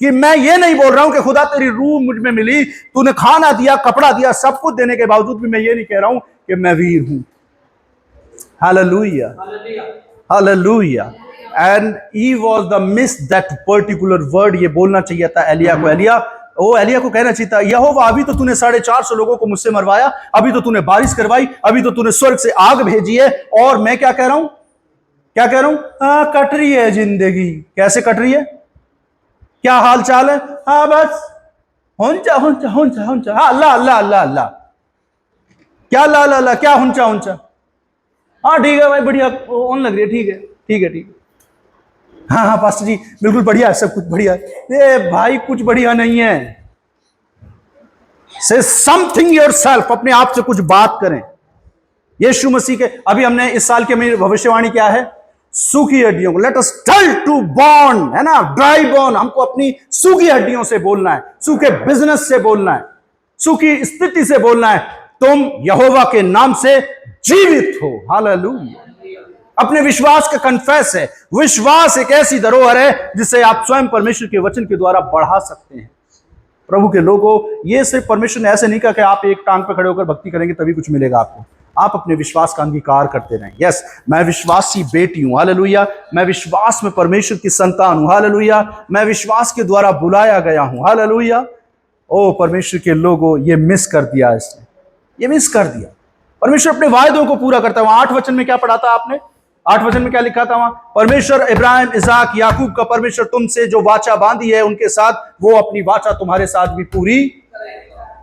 कि मैं ये नहीं बोल रहा हूं कि खुदा तेरी रूह मुझ में मिली, तूने खाना दिया, कपड़ा दिया, सब कुछ देने के बावजूद भी मैं ये नहीं कह रहा हूं कि मैं वीर हूं। Hallelujah, hallelujah. And he was the miss that particular word, ये बोलना चाहिए था एलिया को। एलिया को कहना चाहिए था, यहोवा अभी तो तूने 450 लोगों को मुझसे मरवाया, अभी तो तूने बारिश करवाई, अभी तो तूने स्वर्ग से आग भेजी है, और मैं क्या कह रहा हूं? कट रही है जिंदगी। कैसे कट रही है? क्या हाल चाल है? बस हुंचा। अल्लाह क्या ला क्या हुंचा? ठीक है भाई, बढ़िया ऑन लग रही है, ठीक है। हाँ पास्टर जी बिल्कुल बढ़िया है, सब कुछ बढ़िया है। भाई कुछ बढ़िया नहीं है। से समथिंग योरसेल्फ, अपने आप से कुछ बात करें। यीशु मसीह के, अभी हमने इस साल की मेरी भविष्यवाणी क्या है? सूखी हड्डियों को, let us tell to born, है ना, ड्राई बॉर्न। हमको अपनी सूखी हड्डियों से बोलना है, सूखे बिजनेस से बोलना है, सूखी स्थिति से बोलना है, तुम यहोवा के नाम से जीवित हो। हालेलुया। अपने विश्वास का कन्फेस है। विश्वास एक ऐसी धरोहर है जिसे आप स्वयं परमेश्वर के वचन के द्वारा बढ़ा सकते हैं। प्रभु के लोगों, ये सिर्फ परमेश्वर ने ऐसे नहीं कहा कि आप एक टांग पे खड़े होकर भक्ति करेंगे तभी कुछ मिलेगा आपको। आप अपने विश्वास का अंगीकार करते रहें। यस, मैं विश्वासी बेटी हूं। हालेलुया। मैं विश्वास में परमेश्वर की संतान हूं। हालेलुया। मैं विश्वास के द्वारा बुलाया गया हूं। हालेलुया। ओ परमेश्वर के लोगों, ये मिस कर दिया इसने, ये मिस कर दिया। परमेश्वर अपने वायदों को पूरा करता है। 8 वचन में क्या पढ़ा था आपने? 8 वचन में क्या लिखा था वहां? परमेश्वर इब्राहिम, इसहाक, याकूब का परमेश्वर तुमसे जो वाचा बांधी है उनके साथ, वो अपनी वाचा तुम्हारे साथ भी पूरी।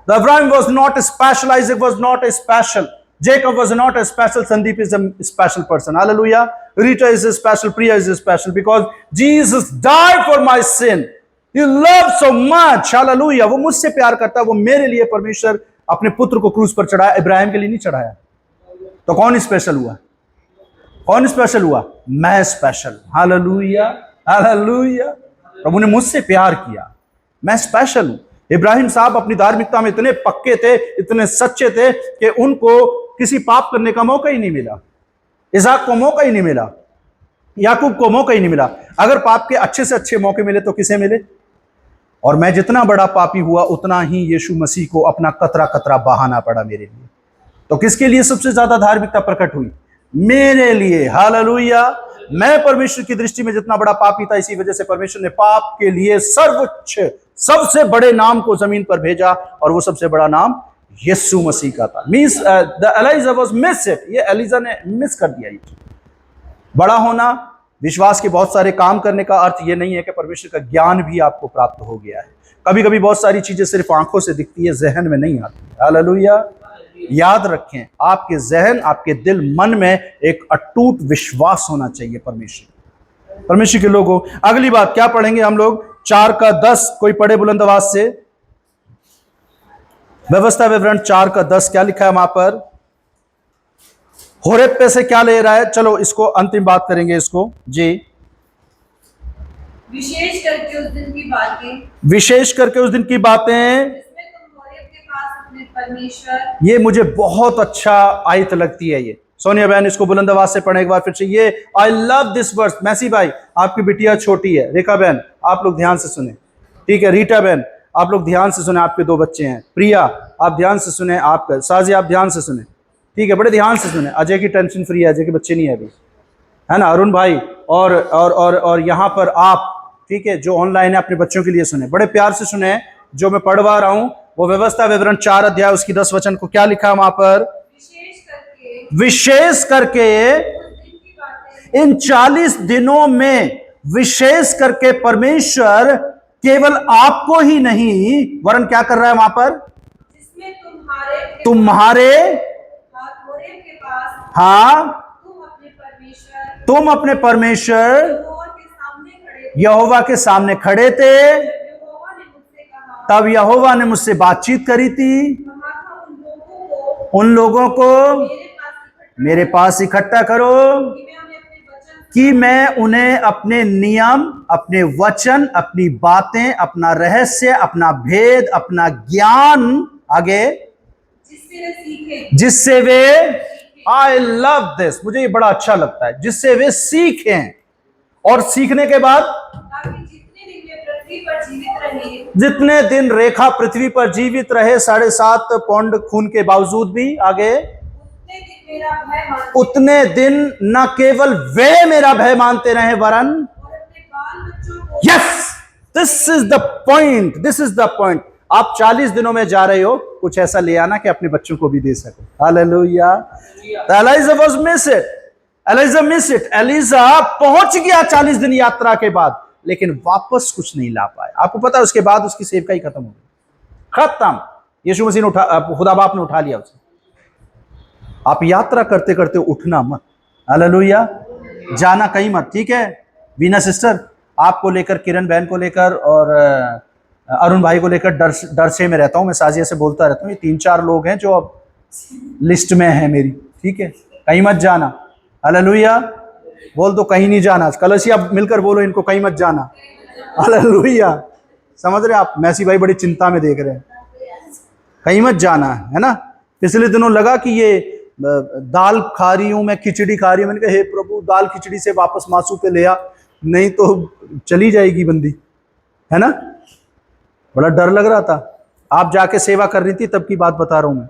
The Abraham was not special, Isaac was not special, Jacob was not special, Sandeep is a special person. Hallelujah. Rita is special, Priya is special because Jesus died for my sin. He loved so much. Hallelujah. वो मुझसे प्यार करता है, वो मेरे लिए परमेश्वर अपने पुत्र को क्रूस पर चढ़ाया, इब्राहिम के लिए नहीं चढ़ाया। तो कौन स्पेशल हुआ? कौन स्पेशल हुआ? मैं स्पेशल। Hallelujah, hallelujah. प्रभु ने मुझसे प्यार किया, मैं स्पेशल हूं। इब्राहिम साहब अपनी धार्मिकता में इतने पक्के थे, इतने सच्चे थे कि उनको किसी पाप करने का मौका ही नहीं मिला। इसहाक को मौका ही नहीं मिला, याकूब को मौका ही नहीं मिला। अगर पाप के अच्छे से अच्छे मौके मिले तो किसे मिले? और मैं जितना बड़ा पापी हुआ उतना ही यीशु मसीह को अपना कतरा कतरा बहाना पड़ा मेरे लिए। तो किसके लिए सबसे ज्यादा धार्मिकता प्रकट हुई? मेरे लिए। हालेलुया। मैं परमेश्वर की दृष्टि में जितना बड़ा पापी था, इसी वजह से परमेश्वर ने पाप के लिए सर्वोच्च सबसे बड़े नाम को जमीन पर भेजा, और वो सबसे बड़ा नाम यीशु मसीह का था। Means the Elijah was miss it, ये एलिजा ने मिस कर दिया। ये बड़ा होना, विश्वास के बहुत सारे काम करने का अर्थ ये नहीं है कि परमेश्वर का ज्ञान भी आपको प्राप्त हो गया है। कभी कभी बहुत सारी चीजें सिर्फ आंखों से दिखती है, जहन में नहीं आती। हालेलुया। याद रखें, आपके जहन, आपके दिल, मन में एक अटूट विश्वास होना चाहिए परमेश्वर के लोगों। अगली बात क्या पढ़ेंगे हम लोग? 4:10। कोई पढ़े बुलंद आवाज से? व्यवस्था विवरण 4:10 क्या लिखा है वहां पर? होरेब पे से क्या ले रहा है? चलो इसको अंतिम बात करेंगे इसको जी। विशेष करके उस दिन की बातें, विशेष करके उस दिन की बातें, जिसमें तुम होरेब के पास अपने परमेश्वर। ये मुझे बहुत अच्छा आयत लगती है ये। सोनिया बहन इसको बुलंद आवाज से पढ़े एक बार फिर से। ये I love this verse. Massey भाई, आपकी बिटिया छोटी है। रेखा बहन, आप लोग ध्यान से सुने, ठीक है? रीटा बहन, आप लोग ध्यान से सुने, आपके 2 बच्चे हैं। प्रिया, आप ध्यान से सुने। आपका साजी, आप ध्यान से सुने, ठीक है? बड़े ध्यान से सुने। अजय की टेंशन फ्री है, अजय के बच्चे नहीं है अभी, है ना? अरुण भाई और यहाँ पर आप, ठीक है, जो ऑनलाइन है, अपने बच्चों के लिए सुने, बड़े प्यार से सुने। जो मैं पढ़वा रहा हूं वो व्यवस्था विवरण 4 अध्याय उसकी 10 वचन को क्या लिखा है वहां पर? विशेष करके इन 40 दिनों में विशेष करके परमेश्वर केवल आपको ही नहीं वरन क्या कर रहा है वहां पर? जिसमें तुम्हारे होरेब के पास, हाँ, तुम अपने परमेश्वर यहोवा के सामने खड़े थे। यहोवा ने मुझसे कहा, तब यहोवा ने मुझसे बातचीत करी थी, कहा था उन लोगों को मेरे पास इकट्ठा करो कि मैं उन्हें अपने नियम, अपने वचन, अपनी बातें, अपना रहस्य, अपना भेद, अपना ज्ञान आगे जिससे वे, आई लव दिस, मुझे ये बड़ा अच्छा लगता है, जिससे वे सीखें। और सीखने के बाद जितने दिन रेखा पृथ्वी पर जीवित रहे, 7.5 पौंड खून के बावजूद भी, आगे उतने दिन न केवल वे मेरा भय मानते रहे वरन, yes, this is the point, this is the point. आप 40 दिनों में जा रहे हो, कुछ ऐसा ले आना कि अपने बच्चों को भी दे सको। हालेलुया। Elijah was miss it, Elijah miss it. Elijah पहुंच गया 40 दिन यात्रा के बाद, लेकिन वापस कुछ नहीं ला पाया। आपको पता है उसके बाद उसकी सेवकाई खत्म हो गई, खत्म। यीशु मसीह ने खुदा बाप ने उठा लिया उसे। आप यात्रा करते करते उठना मत। हालेलुया। जाना कहीं मत, ठीक है? वीना सिस्टर, आपको लेकर, किरण बहन को लेकर और अरुण भाई को लेकर डर से में रहता हूं। मैं साजिया से बोलता रहता हूं, ये 3-4 लोग हैं जो अब लिस्ट में है मेरी, ठीक है? कहीं मत जाना। हालेलुया। बोल दो कहीं नहीं जाना। कलसिया मिलकर बोलो इनको, कहीं मत जाना। हालेलुया। समझ रहे आप? मैसी भाई बड़ी चिंता में देख रहे हैं, कहीं मत जाना, है ना? पिछले दिनों लगा कि ये दाल खा रही हूं मैं, खिचड़ी खा रही हूं। मैंने कहा हे प्रभु, दाल खिचड़ी से वापस मासू पे ले आ, नहीं तो चली जाएगी बंदी, है ना? बड़ा डर लग रहा था। आप जाके सेवा कर रही थी तब की बात बता रहा हूं मैं।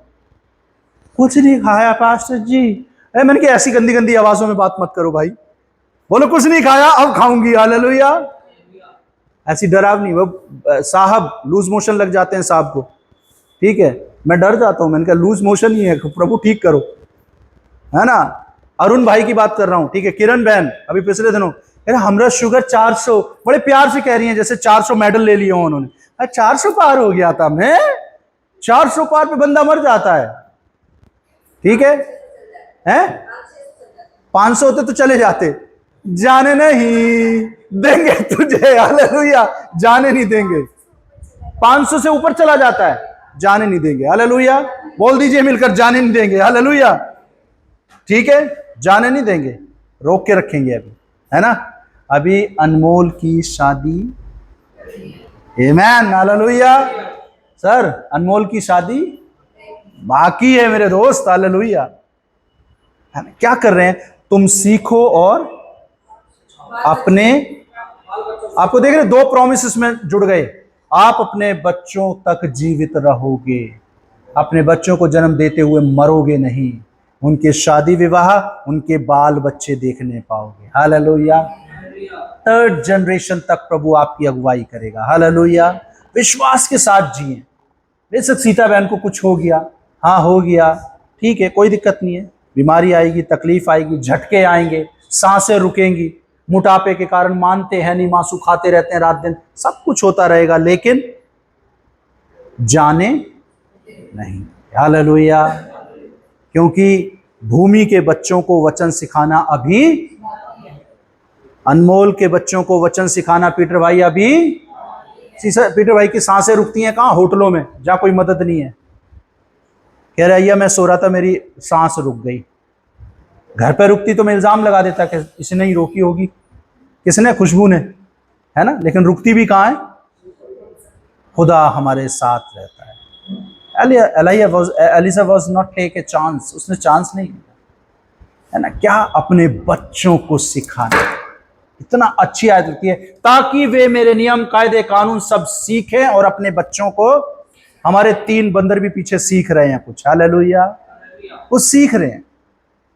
कुछ नहीं खाया पास्टर जी। मैंने कहा ऐसी गंदी गंदी आवाजों में बात मत करो भाई। बोलो कुछ नहीं खाया, अब खाऊंगी। हालेलुया। ऐसी डरावनी, वो साहब लूज मोशन लग जाते हैं साहब को, ठीक है? मैं डर जाता हूं। मैंने कहा लूज मोशन ही है, प्रभु ठीक करो, है ना? अरुण भाई की बात कर रहा हूं, ठीक है? किरण बहन अभी पिछले दिनों, अरे हमरा शुगर 400, बड़े प्यार से कह रही हैं जैसे 400 मेडल ले लिए हो उन्होंने। 400 पार हो गया था मैं। 400 पार पे बंदा मर जाता है, ठीक है? 500 होते तो चले जाते। जाने नहीं देंगे तुझे। हालेलुया। जाने नहीं देंगे। 500 से ऊपर चला जाता है। जाने नहीं देंगे। हालेलुया, बोल दीजिए मिलकर, जाने नहीं देंगे। हालेलुया, ठीक है, जाने नहीं देंगे, रोक के रखेंगे अभी, है ना। अभी अनमोल की शादी, आमेन, हालेलुया। सर, अनमोल की शादी बाकी है मेरे दोस्त। हालेलुया, क्या कर रहे हैं? तुम सीखो और अपने, आपको देख रहे, दो प्रोमिसेस में जुड़ गए। आप अपने बच्चों तक जीवित रहोगे, अपने बच्चों को जन्म देते हुए मरोगे नहीं, उनके शादी विवाह, उनके बाल बच्चे देखने पाओगे। हालेलुया, 3rd जनरेशन तक प्रभु आपकी अगुवाई करेगा। हालेलुया, विश्वास के साथ जिए। बेशक सीता बहन को कुछ हो गया, हाँ हो गया, ठीक है, कोई दिक्कत नहीं है। बीमारी आएगी, तकलीफ आएगी, झटके आएंगे, सांसें रुकेंगी, मोटापे के कारण मानते हैं नहीं, मांसू खाते रहते हैं रात दिन, सब कुछ होता रहेगा, लेकिन जाने नहीं। हालेलुया, क्योंकि भूमि के बच्चों को वचन सिखाना अभी, अनमोल के बच्चों को वचन सिखाना पीटर भाई अभी, पीटर भाई की सांसें रुकती हैं कहाँ? होटलों में, जहां कोई मदद नहीं है। कह रहा है मैं सो रहा था, मेरी सांस रुक गई। घर पे रुकती तो मैं इल्जाम लगा देता कि इसने ही रोकी होगी, किसने? खुशबू ने, है ना। लेकिन रुकती भी कहाँ है? खुदा हमारे साथ रहता है। Elisha was not take a chance, उसने चांस नहीं लिया, है ना। क्या? अपने बच्चों को सिखाना। इतना अच्छी आयत लिखी है, ताकि वे मेरे नियम कायदे कानून सब सीखें और अपने बच्चों को, हमारे 3 बंदर भी पीछे सीख रहे हैं कुछ। हालेलुया, वो सीख रहे हैं,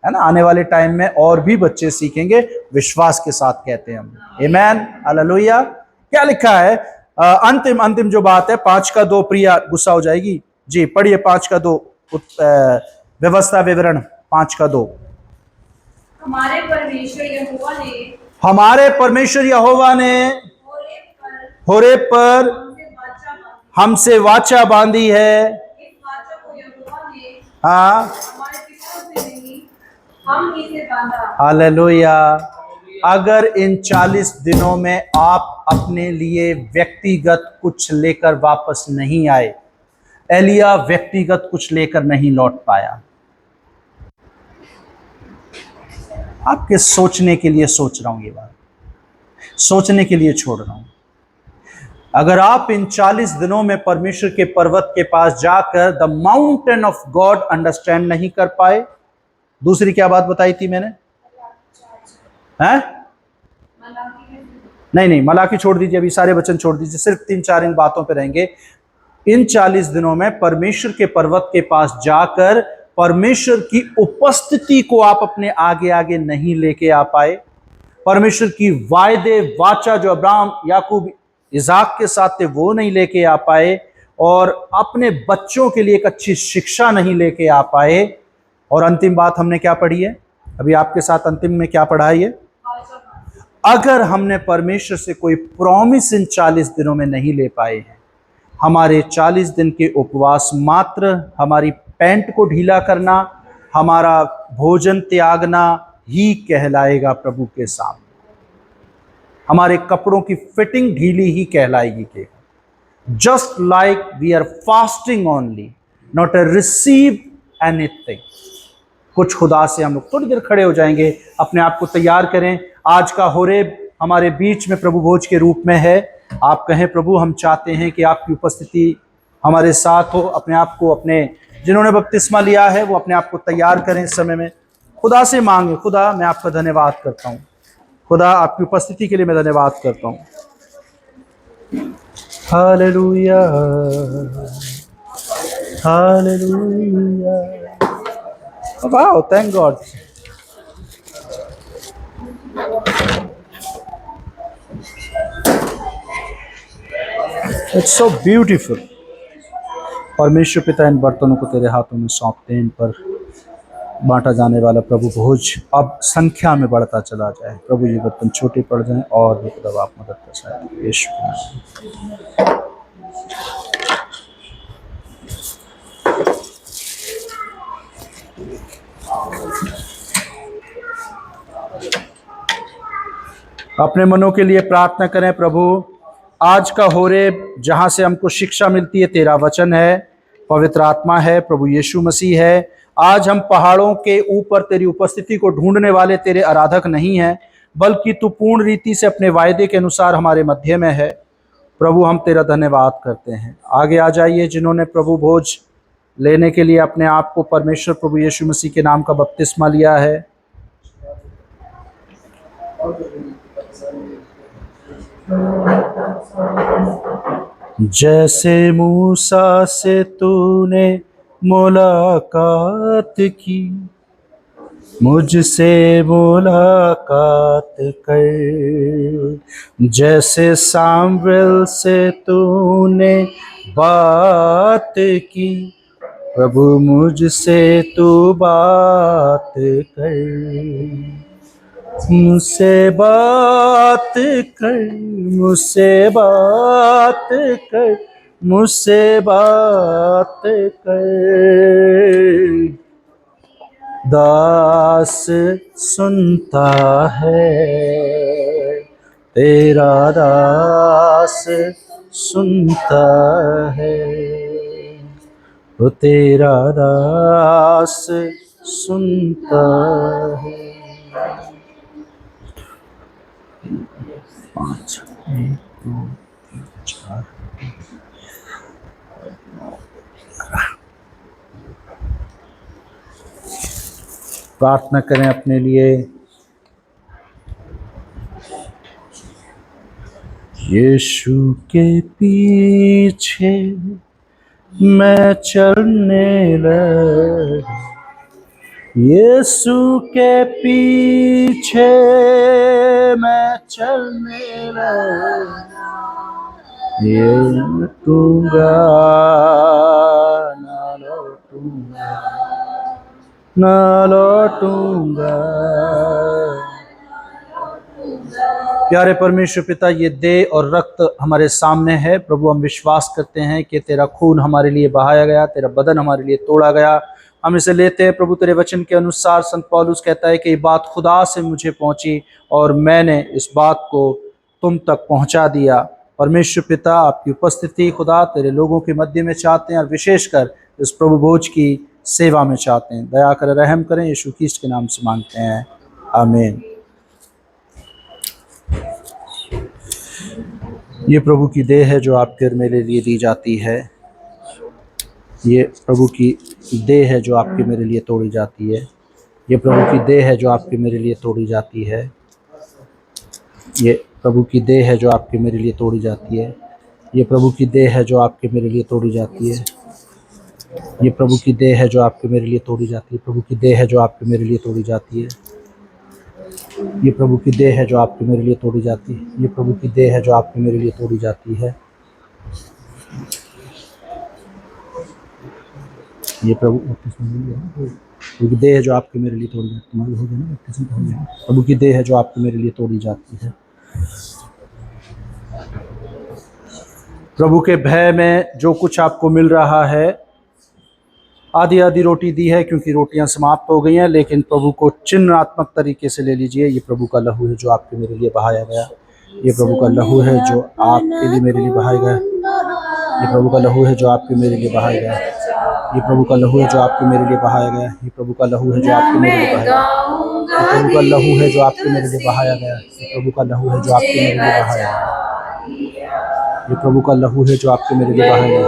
है ना। आने वाले टाइम में और भी बच्चे सीखेंगे, विश्वास के साथ कहते हैं हम, आमेन, हालेलुया। क्या लिखा है? अंतिम जो बात है, 5 का 2, प्रिया गुस्सा हो जाएगी जी, पढ़िए 5 का 2, व्यवस्था विवरण 5 का 2। हमारे परमेश्वर यहोवा ने हमारे परमेश्वर यहोवा ने होरेब पर हमसे वाचा बांधी है। इस वाचा को यहोवा ने हाँ, हमारे पितरों से नहीं, हम इसे बांधा। हालेलुया। अगर इन 40 दिनों में आप अपने लिए व्यक्तिगत कुछ लेकर वापस नहीं आए, एलिया व्यक्तिगत कुछ लेकर नहीं लौट पाया। आपके सोचने के लिए सोच रहा हूं, ये बात सोचने के लिए छोड़ रहा हूं। अगर आप इन 40 दिनों में परमेश्वर के पर्वत के पास जाकर the mountain of God understand नहीं कर पाए, दूसरी क्या बात बताई थी मैंने? हैं? नहीं, मलाकी छोड़ दीजिए, अभी सारे वचन छोड़ दीजिए, सिर्फ 3-4 इन बातों पे रहेंगे। इन 40 दिनों में परमेश्वर के पर्वत के पास जाकर परमेश्वर की उपस्थिति को आप अपने आगे आगे नहीं लेके आ पाए। परमेश्वर की वायदे वाचा जो अब्राहम, याकूब, इसाक के साथ थे, वो नहीं लेके आ पाए, और अपने बच्चों के लिए एक अच्छी शिक्षा नहीं लेके आ पाए। और अंतिम बात हमने क्या पढ़ी है? अभी आपके साथ अंतिम में क्या पढ़ा है? ये, अगर हमने परमेश्वर से कोई प्रॉमिस इन 40 दिनों में नहीं ले पाए हैं, हमारे 40 दिन के उपवास मात्र हमारी पैंट को ढीला करना, हमारा भोजन त्यागना ही कहलाएगा प्रभु के सामने। हमारे कपड़ों की फिटिंग ढीली ही कहलाएगी कि just like we are fasting only, not a receive anything. कुछ खुदा से हम लोग थोड़ी देर खड़े हो जाएंगे, अपने आप को तैयार करें। आज का होरेब हमारे बीच में प्रभु भोज के रूप में है। आप कहें, प्रभु हम चाहते हैं कि आपकी उपस्थिति हमारे साथ हो। अपने आप को, अपने जिन्होंने बपतिस्मा लिया है वो अपने आप को तैयार करें। इस समय में खुदा से मांगे, खुदा मैं आपका धन्यवाद करता हूँ, खुदा आपकी उपस्थिति के लिए मैं धन्यवाद करता हूँ। हालेलुया, हालेलुया, वाह, thank God. It's so beautiful. परमेश्वर पिता, इन बर्तनों को तेरे हाथों में सौंपते हैं, इन पर बांटा जाने वाला प्रभु भोज अब संख्या में बढ़ता चला जाए। प्रभु ये बर्तन छोटे पड़ जाएं और भी खुदा आप मदद कर सकते। यीशु के नाम। अपने मनों के लिए प्रार्थना करें। प्रभु आज का होरेब जहाँ से हमको शिक्षा मिलती है, तेरा वचन है, पवित्र आत्मा है, प्रभु यीशु मसीह है। आज हम पहाड़ों के ऊपर तेरी उपस्थिति को ढूंढने वाले तेरे आराधक नहीं हैं, बल्कि तू पूर्ण रीति से अपने वायदे के अनुसार हमारे मध्य में है। प्रभु हम तेरा धन्यवाद करते हैं। आगे आ जाइए जिन्होंने प्रभु भोज लेने के लिए अपने आप को परमेश्वर प्रभु यीशु मसीह के नाम का बपतिस्मा लिया है। जैसे मूसा से तूने मुलाकात की, मुझसे मुलाकात कर। जैसे सामुएल से तूने बात की, प्रभु मुझसे तू बात कर। मुझसे बात कर, मुझसे बात कर, मुझसे बात कर। दास सुनता है, तेरा दास सुनता है, वो तेरा दास सुनता है। 5 1 2 4 प्रार्थना करें अपने लिए। यीशु के पीछे मैं चलने लगा, यीशु के पीछे मैं चलने लगा। ये लौटूंगा ना लौटूंगा, ना लौटूंगा। प्यारे परमेश्वर पिता, ये देह और रक्त हमारे सामने है प्रभु। हम विश्वास करते हैं कि तेरा खून हमारे लिए बहाया गया, तेरा बदन हमारे लिए तोड़ा गया। हम इसे लेते हैं प्रभु। तेरे वचन के अनुसार संत पौलुस कहता है कि ये बात खुदा से मुझे पहुंची और मैंने इस बात को तुम तक पहुंचा दिया। परमेश्वर पिता, आपकी उपस्थिति खुदा तेरे लोगों के मध्य में चाहते हैं और विशेषकर इस प्रभु भोज की सेवा में चाहते हैं। दया कर रहम करें, यीशु ख्रीस्त के नाम से मांगते हैं, आमीन। ये प्रभु की देह है जो आपके और मेरे लिए दी जाती है। ये प्रभु की देह है जो आपके मेरे लिए तोड़ी जाती है। ये प्रभु की देह है जो आपके मेरे लिए तोड़ी जाती है। ये प्रभु की देह है जो आपके मेरे लिए तोड़ी जाती है। ये प्रभु की देह है जो आपके मेरे लिए तोड़ी जाती है। ये प्रभु की देह है जो आपके मेरे लिए तोड़ी जाती है। प्रभु की देह है जो आपके मेरे लिए तोड़ी जाती है। ये प्रभु की देह है जो आपके मेरे लिए तोड़ी जाती है। ये प्रभु की देह है जो आपके मेरे लिए तोड़ी जाती है। ये प्रभु की देह है जो आपके मेरे लिए तोड़ी जाती है। हो गया ना, प्रभु की देह है जो आपके मेरे लिए तोड़ी जाती है। प्रभु के भय में जो कुछ आपको मिल रहा है, आधी आधी रोटी दी है क्योंकि रोटियां समाप्त हो गई हैं, लेकिन प्रभु को चिन्हात्मक तरीके से ले लीजिए। ये प्रभु का लहू है जो आपके मेरे लिए बहाया गया। ये प्रभु का लहू है जो आपके लिए मेरे लिए बहाया गया। ये प्रभु का लहू है जो आपके मेरे लिए बहाया गया। ये प्रभु का लहू है जो आपके मेरे लिए बहाया गया। ये प्रभु का लहू है जो आपके मेरे लिए बहाया गया। ये प्रभु का लहू है जो आपके मेरे लिए बहाया गया। ये प्रभु का लहू है जो आपके मेरे लिए बहाया गया।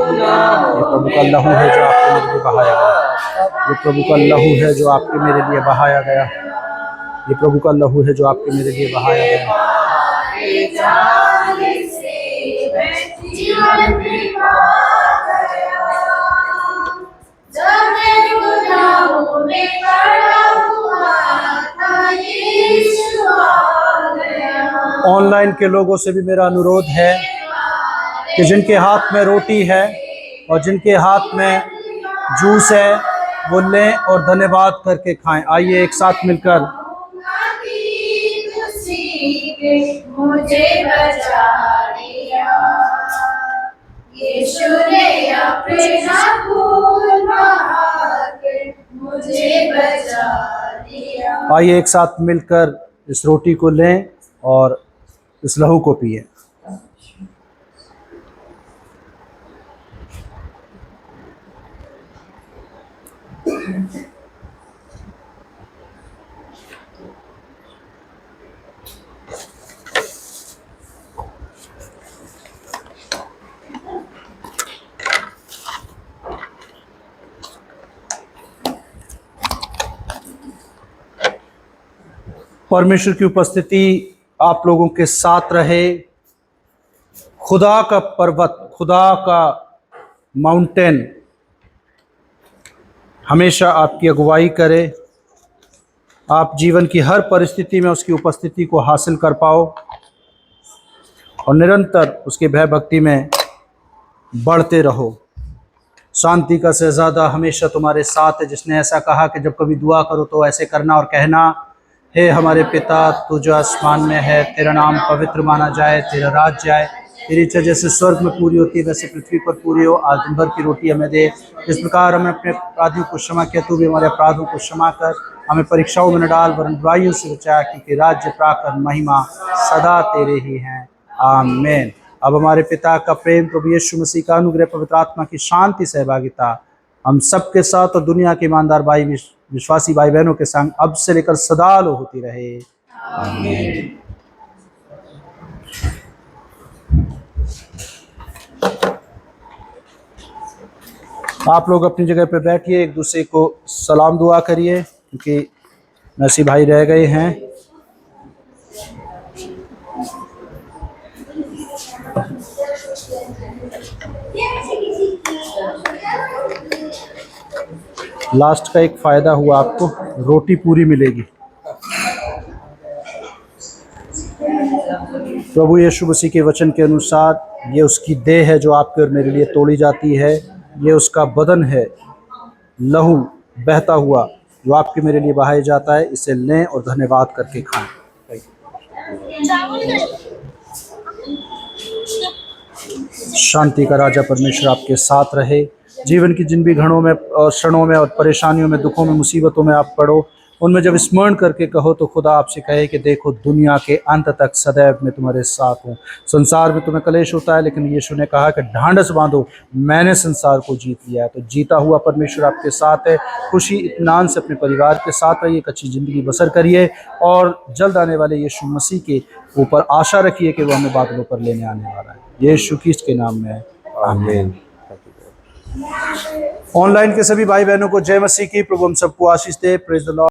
ये प्रभु का लहू है जो आपके मेरे लिए बहाया गया। ये प्रभु का लहू है जो आपके मेरे लिए बहाया गया। ये प्रभु का लहू है जो आपके मेरे लिए बहाया गया। ये प्रभु का लहू है जो आपके मेरे लिए बहाया गया। ऑनलाइन के लोगों से भी मेरा अनुरोध है कि जिनके हाथ में रोटी है और जिनके हाथ में जूस है वो लें और धन्यवाद करके खाएं। आइए एक साथ मिलकर मुझे बचा लिया यीशु ने अपना खून बहाकर मुझे बचा लिया। आइए एक साथ मिलकर इस रोटी को लें और इस लहू को पिए। परमेश्वर की उपस्थिति आप लोगों के साथ रहे। खुदा का पर्वत, खुदा का माउंटेन हमेशा आपकी अगुवाई करे। आप जीवन की हर परिस्थिति में उसकी उपस्थिति को हासिल कर पाओ और निरंतर उसके भय भक्ति में बढ़ते रहो। शांति का शहजादा हमेशा तुम्हारे साथ है, जिसने ऐसा कहा कि जब कभी दुआ करो तो ऐसे करना और कहना, हे हमारे पिता तू जो आसमान में है, तेरा नाम पवित्र माना जाए, तेरा राज्य आए, तेरी इच्छा जैसे स्वर्ग में पूरी होती है वैसे पृथ्वी पर पूरी हो। आज दिन भर की रोटी हमें दे। इस प्रकार हमें अपने अपराधियों को क्षमा किया, तू भी हमारे अपराधों को क्षमा कर। हमें परीक्षाओं में न डाल वरन बुराइयों से बचा, क्योंकि राज्य, प्राकर, महिमा सदा तेरे ही हैं। आमीन। अब हमारे पिता का प्रेम, प्रभु यीशु मसीह का अनुग्रह, पवित्र आत्मा की शांति, सहभागिता हम सबके साथ और दुनिया के ईमानदार भाई विश्वासी भाई बहनों के संग अब से लेकर सदा लो होती रहे। आमीन। आप लोग अपनी जगह पर बैठिए, एक दूसरे को सलाम दुआ करिए, क्योंकि नसी भाई रह गए हैं। लास्ट का एक फायदा हुआ, आपको रोटी पूरी मिलेगी। प्रभु यीशु मसीह के वचन के अनुसार ये उसकी देह है जो आपके और मेरे लिए तोड़ी जाती है, ये उसका बदन है, लहू बहता हुआ जो आपके मेरे लिए बहाया जाता है। इसे लें और धन्यवाद करके खाएं। शांति का राजा परमेश्वर आपके साथ रहे। जीवन की जिन भी घड़ों में और क्षणों में और परेशानियों में, दुखों में, मुसीबतों में आप पड़ो, उनमें जब स्मरण करके कहो तो खुदा आपसे कहे कि देखो दुनिया के अंत तक सदैव मैं तुम्हारे साथ हूँ। संसार में तुम्हें क्लेश होता है, लेकिन यीशु ने कहा कि ढांढस बांधो, मैंने संसार को जीत लिया है। तो जीता हुआ परमेश्वर आपके साथ है। खुशी इत्मीनान से अपने परिवार के साथ रहिए, एक अच्छी ज़िंदगी बसर करिए और जल्द आने वाले यीशु मसीह के ऊपर आशा रखिए कि वह हमें बादलों पर लेने आने वाला है। यीशु क्रिस्ट के नाम में आमीन। ऑनलाइन के सभी भाई बहनों को जय मसीह की। प्रभु हम सबको आशीष दे। Praise the Lord.